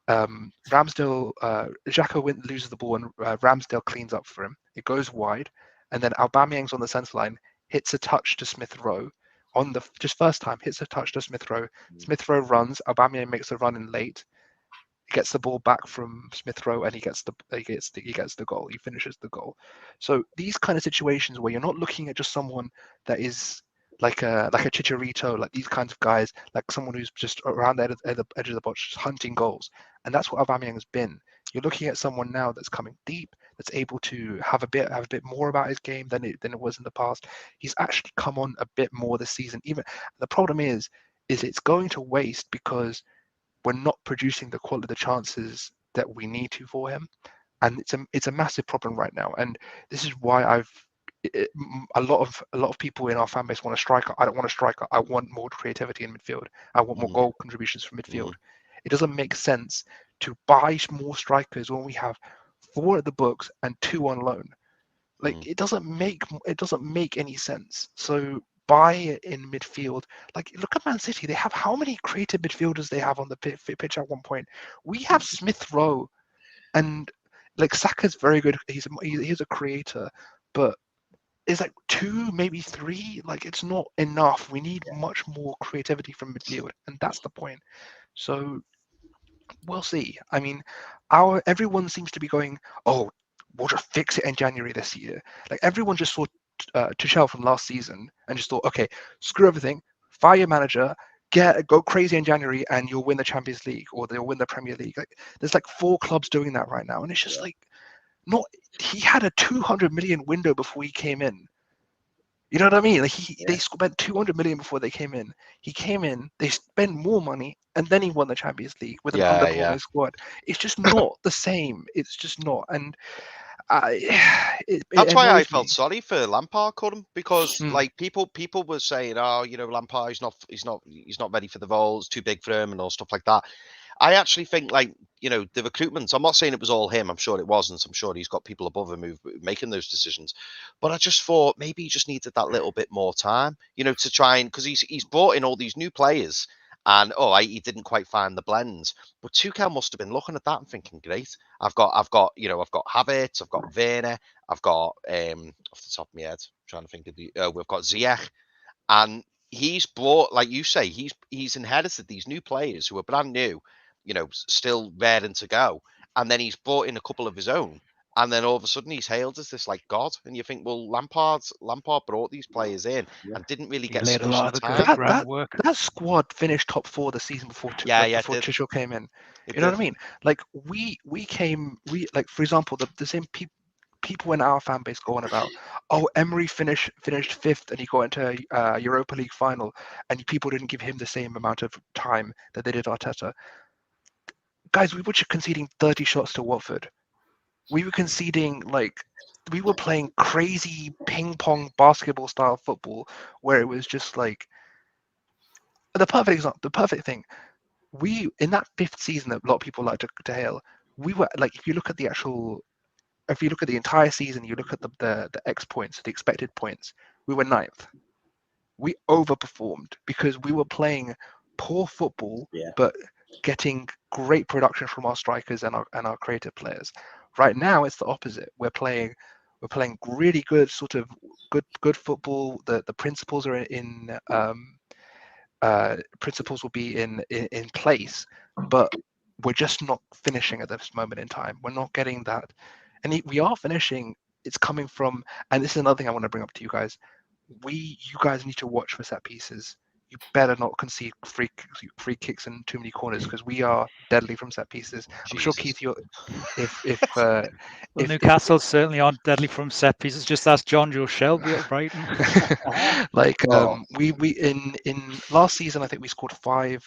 Ramsdale, Xhaka loses the ball and Ramsdale cleans up for him. It goes wide, and then Aubameyang's on the centre line, hits a touch to Smith Rowe. On the first time, hits a touch to Smith Rowe. Smith Rowe runs. Aubameyang makes a run in late. He gets the ball back from Smith Rowe, and he gets the goal. He finishes the goal. So these kind of situations where you're not looking at just someone that is like a Chicharito, like these kinds of guys, like someone who's just around the edge of the box, just hunting goals, and that's what Aubameyang has been. You're looking at someone now that's coming deep, that's able to have a bit more about his game than it was in the past. He's actually come on a bit more this season. Even the problem is it's going to waste because we're not producing the quality, the chances that we need to for him, and it's a massive problem right now. And this is why a lot of people in our fan base want a striker. I don't want a striker. I want more creativity in midfield. I want more goal contributions from midfield. It doesn't make sense to buy more strikers when we have 4 at the books and 2 on loan. Like it doesn't make any sense. So buy it in midfield. Like look at Man City. They have how many creative midfielders they have on the pitch at one point. We have Smith Rowe, and like Saka's very good. He's a creator, but it's like 2, maybe 3. Like it's not enough. We need much more creativity from midfield, and that's the point. So we'll see. I mean, everyone seems to be going, oh, we'll just fix it in January this year. Like everyone just saw Tuchel from last season and just thought, okay, screw everything, fire your manager, go crazy in January and you'll win the Champions League or they'll win the Premier League. Like, there's like 4 clubs doing that right now, and it's just like not. He had a 200 million window before he came in. You know what I mean? Like they spent 200 million before they came in. He came in, they spent more money, and then he won the Champions League with an underperforming squad. It's just not the same. It's just not. And that's why I felt me. sorry for Lampard, Curran, because like people were saying, oh, you know, Lampard, he's not ready for the role, it's too big for him and all stuff like that. I actually think, like, you know, the recruitment, I'm not saying it was all him. I'm sure it wasn't. I'm sure he's got people above him who are making those decisions. But I just thought maybe he just needed that little bit more time, you know, to try and, because he's brought in all these new players and, he didn't quite find the blends. But Tuchel must have been looking at that and thinking, great, I've got Havertz, I've got Werner, I've got, off the top of my head, I'm trying to think of we've got Ziyech. And he's brought, like you say, he's inherited these new players who are brand new, you know, still raring to go. And then he's brought in a couple of his own. And then all of a sudden he's hailed as this like god. And you think, well, Lampard brought these players in and didn't really get laid a lot of the time. good groundwork. That squad finished top 4 the season before Tuchel came in. You know what I mean? Like we like, for example, the same people in our fan base go on about, oh, Emery finished 5th and he got into a Europa League final, and people didn't give him the same amount of time that they did Arteta. Guys, we were conceding 30 shots to Watford. We were conceding, like, we were playing crazy ping pong basketball style football where it was just like the perfect example, the perfect thing. We, in that 5th season that a lot of people like to hail, we were like, if you look at the entire season, you look at the X points, the expected points, we were 9th. We overperformed because we were playing poor football, but getting great production from our strikers and our creative players. Right now, it's the opposite. We're playing really good, sort of good football. The principles are principles will be in place, but we're just not finishing at this moment in time. We're not getting that. And we are finishing. It's coming from, and this is another thing I want to bring up to you guys. You guys need to watch for set pieces. You better not concede free kicks and too many corners, because we are deadly from set pieces. I'm sure, Keith, Newcastle certainly aren't deadly from set pieces. Just ask John Joe Shelby at Brighton. Like we in last season, I think we scored 5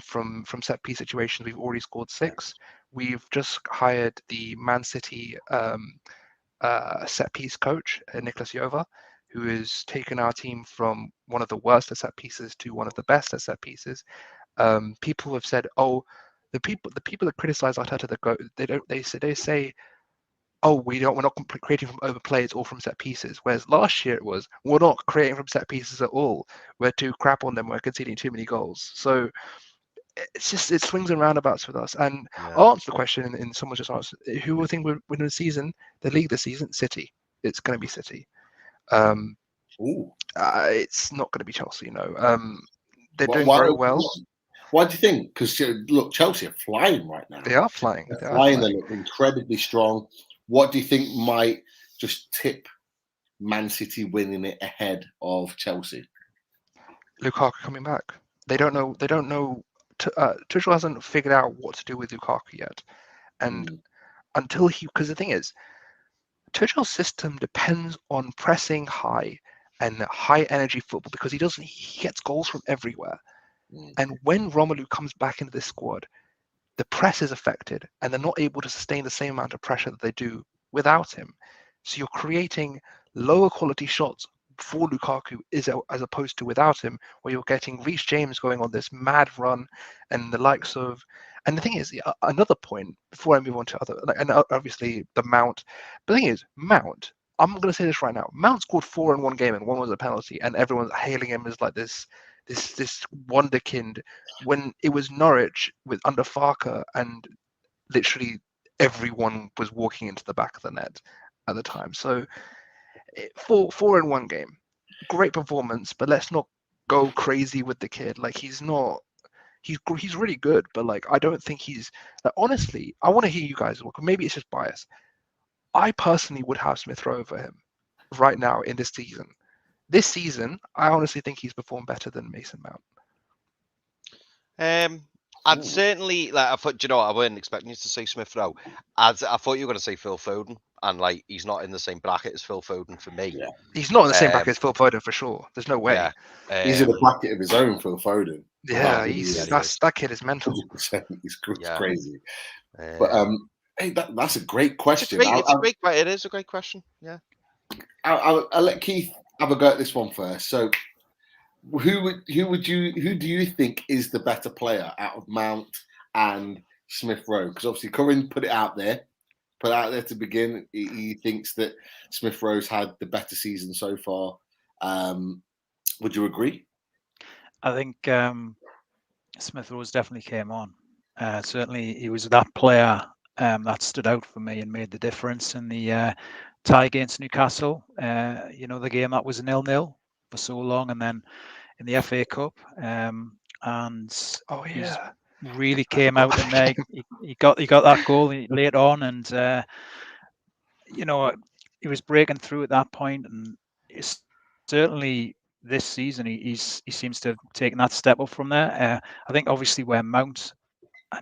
from set piece situations. We've already scored 6. We've just hired the Man City set piece coach, Nicolas Jova, who has taken our team from one of the worst at set pieces to one of the best at set pieces. People have said, oh, the people that criticize Arteta, they say, oh, we're not creating from overplays or from set pieces. Whereas last year it was, we're not creating from set pieces at all. We're too crap on them. We're conceding too many goals. So it's just, it swings and roundabouts with us. And I'll answer the question, and someone just asked, who will think will win the season, the league this season? City. It's going to be City. It's not going to be Chelsea, they're doing very well. Why do you think? Because look, Chelsea are flying right now. They are flying. They're flying. They look incredibly strong. What do you think might just tip Man City winning it ahead of Chelsea? Lukaku coming back. They don't know. Tuchel hasn't figured out what to do with Lukaku yet, and until because the thing is, Tuchel's system depends on pressing high and high energy football, because he gets goals from everywhere. And when Romelu comes back into this squad, the press is affected and they're not able to sustain the same amount of pressure that they do without him. So you're creating lower quality shots for Lukaku as opposed to without him, where you're getting Reece James going on this mad run and the likes of. And the thing is, another point before I move on to other, and obviously the Mount. But the thing is, Mount, I'm going to say this right now. Mount scored 4 in one game and 1 was a penalty, and everyone's hailing him as like this wonderkind, when it was Norwich under Farker, and literally everyone was walking into the back of the net at the time. So 4 in one game, great performance, but let's not go crazy with the kid. Like, he's really good, but like, I don't think he's like, honestly, I want to hear you guys. Maybe it's just bias. I personally would have Smith Rowe over him right now in this season. This season, I honestly think he's performed better than Mason Mount. I'd Ooh. certainly I thought. Do you know what? I weren't expecting you to say Smith Rowe. I thought you were going to say Phil Foden, and like he's not in the same bracket as Phil Foden for me. Yeah. He's not in the same Um, bracket as Phil Foden for sure. There's no way. Yeah, He's in a bracket of his own, Phil Foden. Yeah, he he's is. that kid is mental. 100%. He's Yeah. crazy. But hey, that's a great question. It is a great question. Yeah. I'll let Keith have a go at this one first. So, who do you think is the better player out of Mount and Smith Rowe? Because obviously, Curran put it out there to begin. He thinks that Smith Rowe's had the better season so far. Would you agree? I think Smith Rowe definitely came on. Certainly, he was that player that stood out for me and made the difference in the tie against Newcastle. The game that was 0-0 for so long, and then in the FA Cup, and Oh yeah, really came out in there. He got that goal late on, and he was breaking through at that point, and it's certainly this season he seems to have taken that step up from there. I think obviously where Mount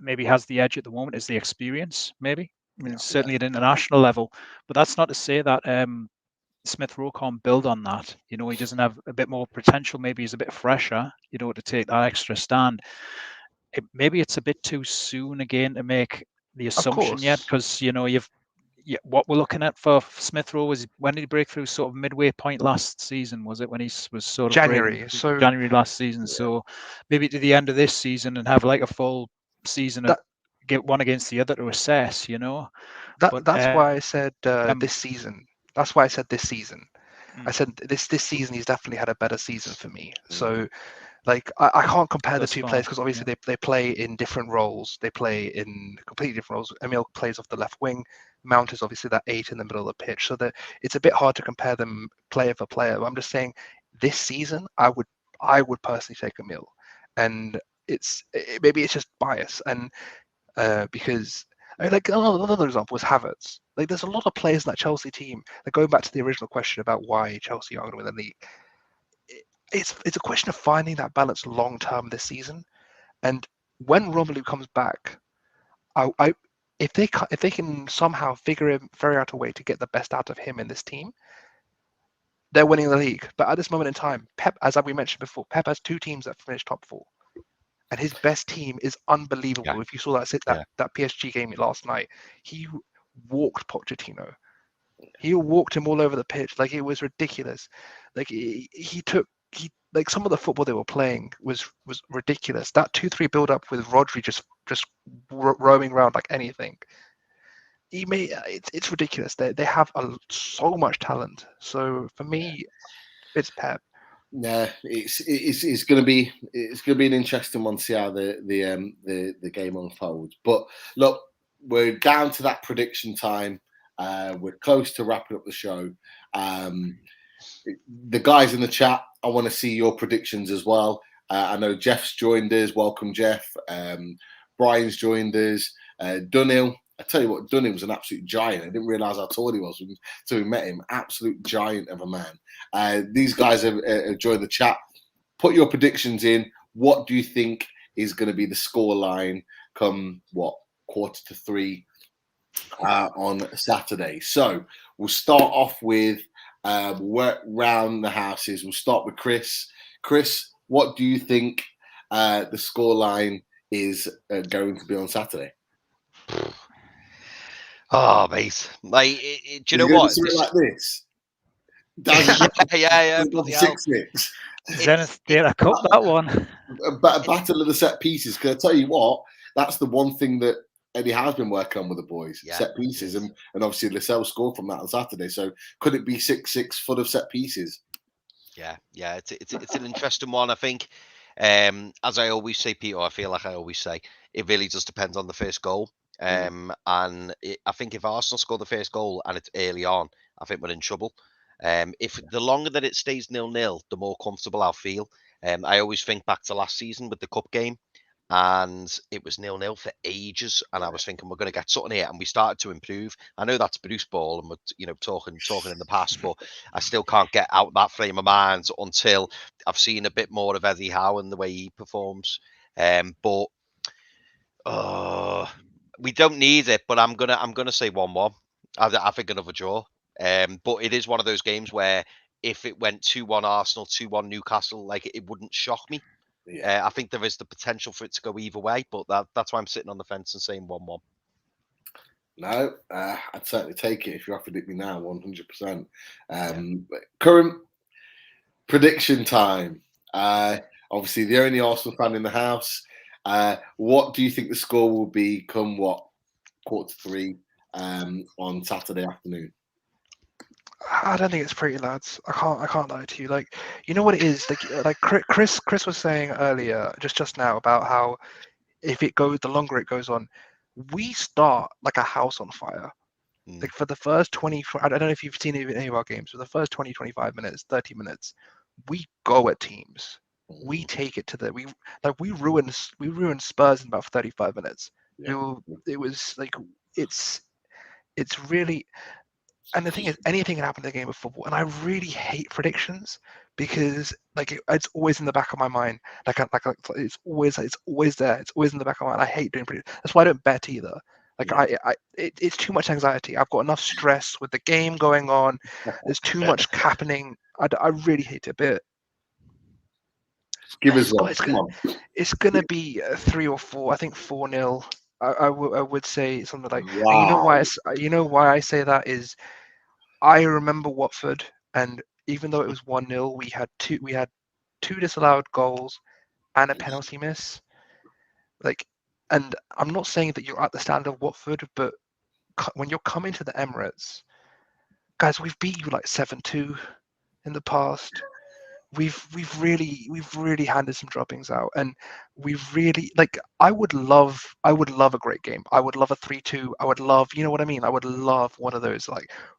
maybe has the edge at the moment is the experience, maybe. I mean, certainly at international level, but that's not to say that Smith Rowe can't build on that. He doesn't have a bit more potential. Maybe he's a bit fresher, to take that extra stand. Maybe it's a bit too soon again to make the assumption yet, because what we're looking at for Smith Rowe was, when did he break through? Sort of midway point last season, was it, when he was sort of January? January last season. Yeah. So maybe to the end of this season and have like a full season of get one against the other to assess. That's why I said this season. That's why I said this season. I said this season he's definitely had a better season for me. So like I can't compare the two players because obviously they play in different roles. They play in completely different roles. Emil plays off the left wing. Mount is obviously that 8 in the middle of the pitch. So that it's a bit hard to compare them player for player. But I'm just saying this season I would personally take Emil, and maybe it's just bias and because. Like another example was Havertz. Like there's a lot of players in that Chelsea team. Like going back to the original question about why Chelsea aren't going to win the league, it's a question of finding that balance long term this season. And when Romelu comes back, if they can somehow figure out a way to get the best out of him in this team, they're winning the league. But at this moment in time, Pep, as we mentioned before, Pep has 2 teams that finished top 4. And his best team is unbelievable. Yeah. If you saw that PSG game last night, he walked Pochettino. He walked him all over the pitch. Like it was ridiculous. Like he like some of the football they were playing was ridiculous. That 2-3 build up with Rodri just roaming around like anything. It's ridiculous. They have so much talent. So for me, it's Pep. Yeah, it's going to be an interesting one to see how the game unfolds. But look, we're down to that prediction time. We're close to wrapping up the show. The guys in the chat, I want to see your predictions as well. I know Jeff's joined us. Welcome, Jeff. Brian's joined us. Dunhill. I tell you what, Dunhill was an absolute giant. I didn't realise how tall he was until we met him. Absolute giant of a man. These guys have joined the chat. Put your predictions in. What do you think is going to be the score line come, 2:45 on Saturday? So we'll start off with work round the houses. We'll start with Chris. Chris, what do you think the score line is going to be on Saturday? Oh, mate! Like, do you know what? Something like this. Yeah. 6-6. Zenith Data Cup, that one. A battle of the set pieces. Because I tell you what, that's the one thing that Eddie has been working on with the boys. Yeah, set pieces, and obviously Lascelles scored from that on Saturday. So could it be 6-6 full of set pieces? Yeah. It's an interesting one. I think, as I always say, Peter, I feel like I always say, it really just depends on the first goal. And I think if Arsenal score the first goal and it's early on, I think we're in trouble. If the longer that it stays 0-0, the more comfortable I'll feel. I always think back to last season with the cup game, and it was 0-0 for ages, and I was thinking we're going to get something here, and we started to improve. I know that's Bruce Ball, and we're talking in the past, but I still can't get out that frame of mind until I've seen a bit more of Eddie Howe and the way he performs. But we don't need it. But I'm gonna say 1-1. I think another draw. But it is one of those games where if it went 2-1 Arsenal, 2-1 Newcastle, like it wouldn't shock me. Yeah. I think there is the potential for it to go either way, but that's why I'm sitting on the fence and saying 1-1. No, I'd certainly take it if you offered it me now, 100%. Current prediction time. Obviously, the only Arsenal fan in the house. What do you think the score will be come 3:15 on Saturday afternoon? I don't think it's pretty, lads. I can't lie to you. Like, you know what it is? Like Chris was saying earlier, just now, about how if it goes, the longer it goes on, we start like a house on fire. Like for the first 20, I don't know if you've seen any of our games, for the first 20, 25 minutes, 30 minutes, we go at teams. We take it to the we ruined Spurs in about 35 minutes. Yeah. It was like it's really. And the thing is, anything can happen in the game of football, and I really hate predictions because it's always in the back of my mind. It's always there. It's always in the back of my mind. I hate doing predictions. That's why I don't bet either. It's too much anxiety. I've got enough stress with the game going on. There's too much happening. I really hate it a bit. Give us one. Come on. It's gonna be 3 or 4. I think 4-0. I would say something like. Wow. And you know why I say that is. I remember Watford, and even though it was 1-0, we had two disallowed goals and a penalty miss. And I'm not saying that you're at the standard of Watford, but when you're coming to the Emirates, guys, we've beat you like 7-2 in the past. We've really handed some droppings out, and we've really I would love a great game. I would love a 3-2. I would love, you know what I mean? I would love one of those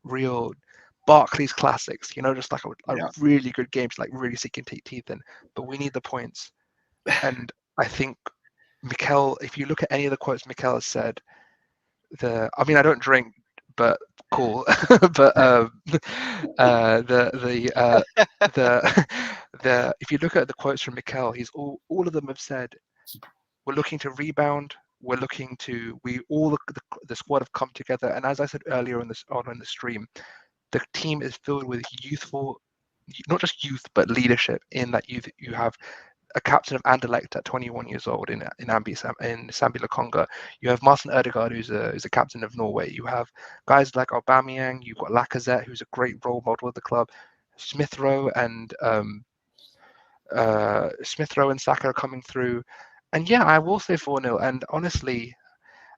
real Barclays classics, just like a really good game to really sink your teeth in. But we need the points, and I think Mikel, if you look at any of the quotes Mikel has said, I mean, I don't drink, but cool. But if you look at the quotes from Mikel, all of them have said, we're looking to rebound. We're looking to the squad have come together, and as I said earlier in the stream, the team is filled with youthful, not just youth, but leadership. In that youth, you have a captain of Anderlecht at 21 years old in Sambi Lokonga. You have Martin Ødegaard, who's a captain of Norway. You have guys like Aubameyang. You've got Lacazette, who's a great role model of the club. Smith Rowe and Saka are coming through. And yeah, I will say 4-0. And honestly,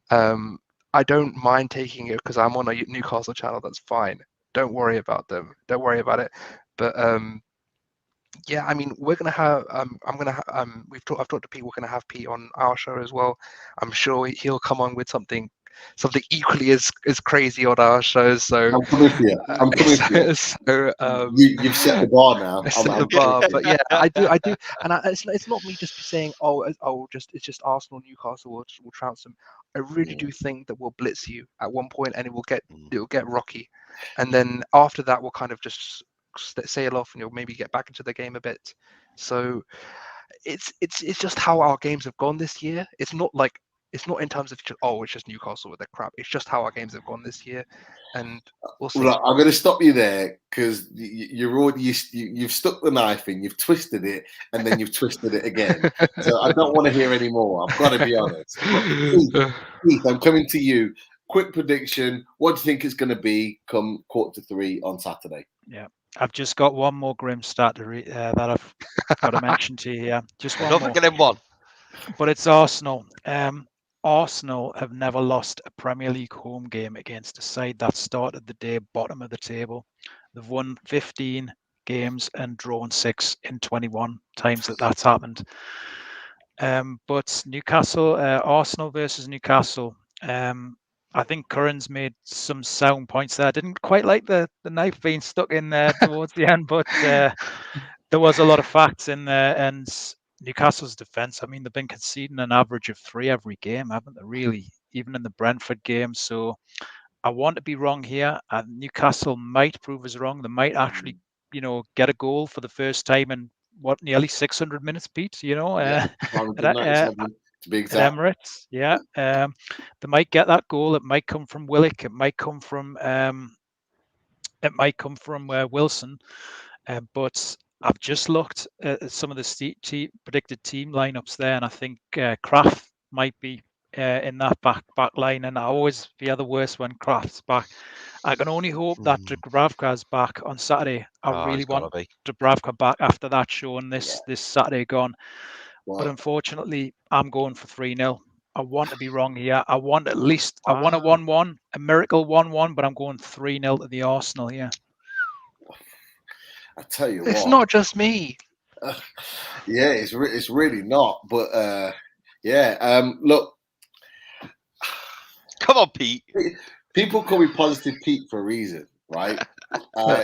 I don't mind taking it because I'm on a Newcastle channel. That's fine. Don't worry about them. Don't worry about it. But yeah, I mean, we're gonna have. I've talked to Pete. We're gonna have Pete on our show as well. I'm sure he'll come on with something equally as crazy on our show. So I'm coming for you. You've set the bar now. Set the bar, but yeah, I do, and it's not me just saying, it's just Arsenal, Newcastle will trounce them. I really do think that we'll blitz you at one point, and it will get rocky, and then after that, we'll kind of just sail off, and you'll maybe get back into the game a bit. So it's just how our games have gone this year. It's not in terms of it's just Newcastle with their crap. It's just how our games have gone this year, and we'll see. Look, I'm going to stop you there because you've stuck the knife in, you've twisted it, and then you've twisted it again. So I don't want to hear any more. I've got to be honest. Keith, I'm coming to you. Quick prediction. What do you think it's going to be come 2:45 on Saturday? Yeah. I've just got one more grim stat that I've got to mention to you here. Just one more. Get in one. But it's Arsenal. Arsenal have never lost a Premier League home game against a side that started the day bottom of the table. They've won 15 games and drawn 6 in 21 times that's happened. But Newcastle, Arsenal versus Newcastle. I think Curran's made some sound points there. I didn't quite like the knife being stuck in there towards the end, but there was a lot of facts in there. And Newcastle's defence, I mean, they've been conceding an average of 3 every game, haven't they, really? Even in the Brentford game. So I want to be wrong here. And Newcastle might prove us wrong. They might actually, get a goal for the first time in nearly 600 minutes, Pete. You know, Yeah, at 197 to be exact. Emirates. Yeah, they might get that goal. It might come from Willock. It might come from Wilson. But I've just looked at some of the predicted team lineups there, and I think Kraft might be in that back line. And I always fear the worst when Kraft's back. I can only hope that Dubravka's back on Saturday. I really want Dubravka back after that showing this Saturday gone. Well, but unfortunately, I'm going for 3-0. I want to be wrong here. I want at least I want a 1-1, a miracle 1-1, but I'm going 3-0 to the Arsenal here. I tell you it's what, not just me. Yeah, it's really not. But look, come on, Pete. People call me Positive Pete for a reason, right?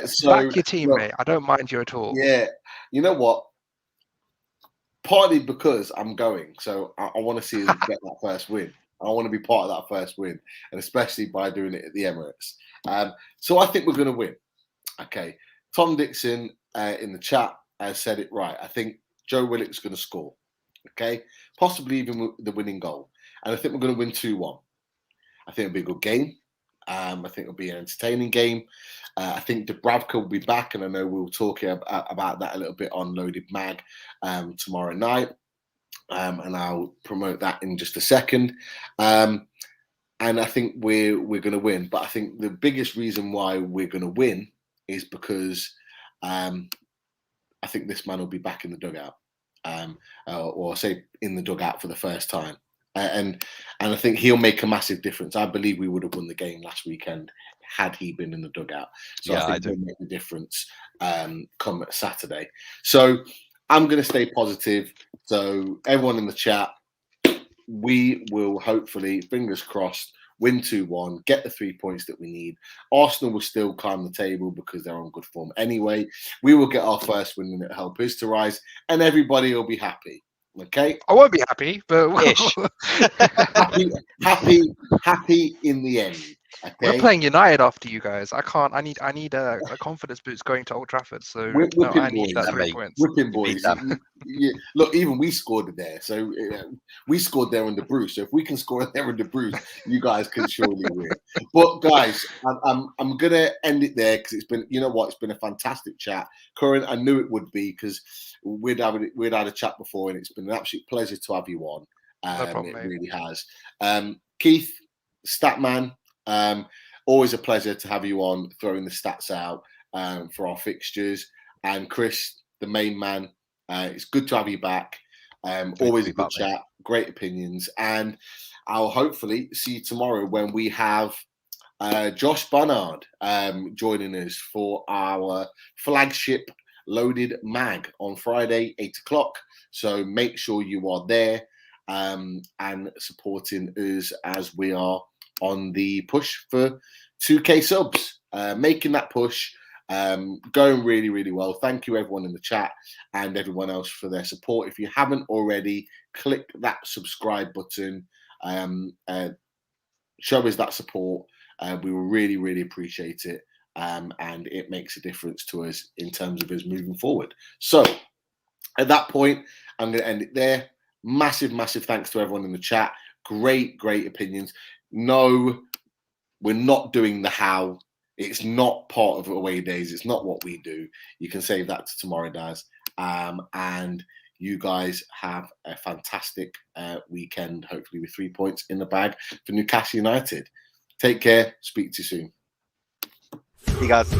So back your team, mate. I don't mind you at all. Yeah, you know what? Partly because I'm going, so I want to see us get that first win. I want to be part of that first win, and especially by doing it at the Emirates. So I think we're going to win. Okay, Tom Dixon in the chat said it right. I think Joe Willock's going to score. Okay, possibly even with the winning goal, and I think we're going to win 2-1. I think it'll be a good game. I think it'll be an entertaining game. I think Dubravka will be back, and I know we'll talk about that a little bit on Loaded Mag tomorrow night, and I'll promote that in just a second. And I think we're going to win. But I think the biggest reason why we're going to win is because I think this man will be back in the dugout, or say in the dugout for the first time. And I think he'll make a massive difference. I believe we would have won the game last weekend had he been in the dugout. So I think he'll make the difference come Saturday. So I'm going to stay positive. So everyone in the chat, we will hopefully, fingers crossed, win 2-1, get the 3 points that we need. Arsenal will still climb the table because they're on good form anyway. We will get our first win and it'll help us to rise, and everybody will be happy. Okay, I won't be happy, but happy in the end. Okay? We're playing United after you guys. I can't. I need a confidence boost going to Old Trafford. So I need that 3 points. Whipping boys. Look, even we scored there. So we scored there under Bruce. So if we can score there under Bruce, you guys can surely win. But guys, I'm gonna end it there because it's been, you know what, it's been a fantastic chat. Curran, I knew it would be because we'd had a chat before, and it's been an absolute pleasure to have you on. No problem, it mate. really has. Keith, Statman, always a pleasure to have you on, throwing the stats out for our fixtures. And Chris, the main man, it's good to have you back. Always a good chat, great opinions. And I'll hopefully see you tomorrow when we have Josh Barnard joining us for our flagship Loaded Mag on Friday, 8 o'clock. So make sure you are there and supporting us as we are on the push for 2K subs, making that push, going really, really well. Thank you everyone in the chat and everyone else for their support. If you haven't already, click that subscribe button, show us that support. We will really, really appreciate it. And it makes a difference to us in terms of us moving forward. So at that point, I'm going to end it there. Massive, massive thanks to everyone in the chat. Great, great opinions. No, we're not doing the how. It's not part of away days. It's not what we do. You can save that to tomorrow, Daz. And you guys have a fantastic weekend, hopefully with 3 points in the bag for Newcastle United. Take care. Speak to you soon. See you guys.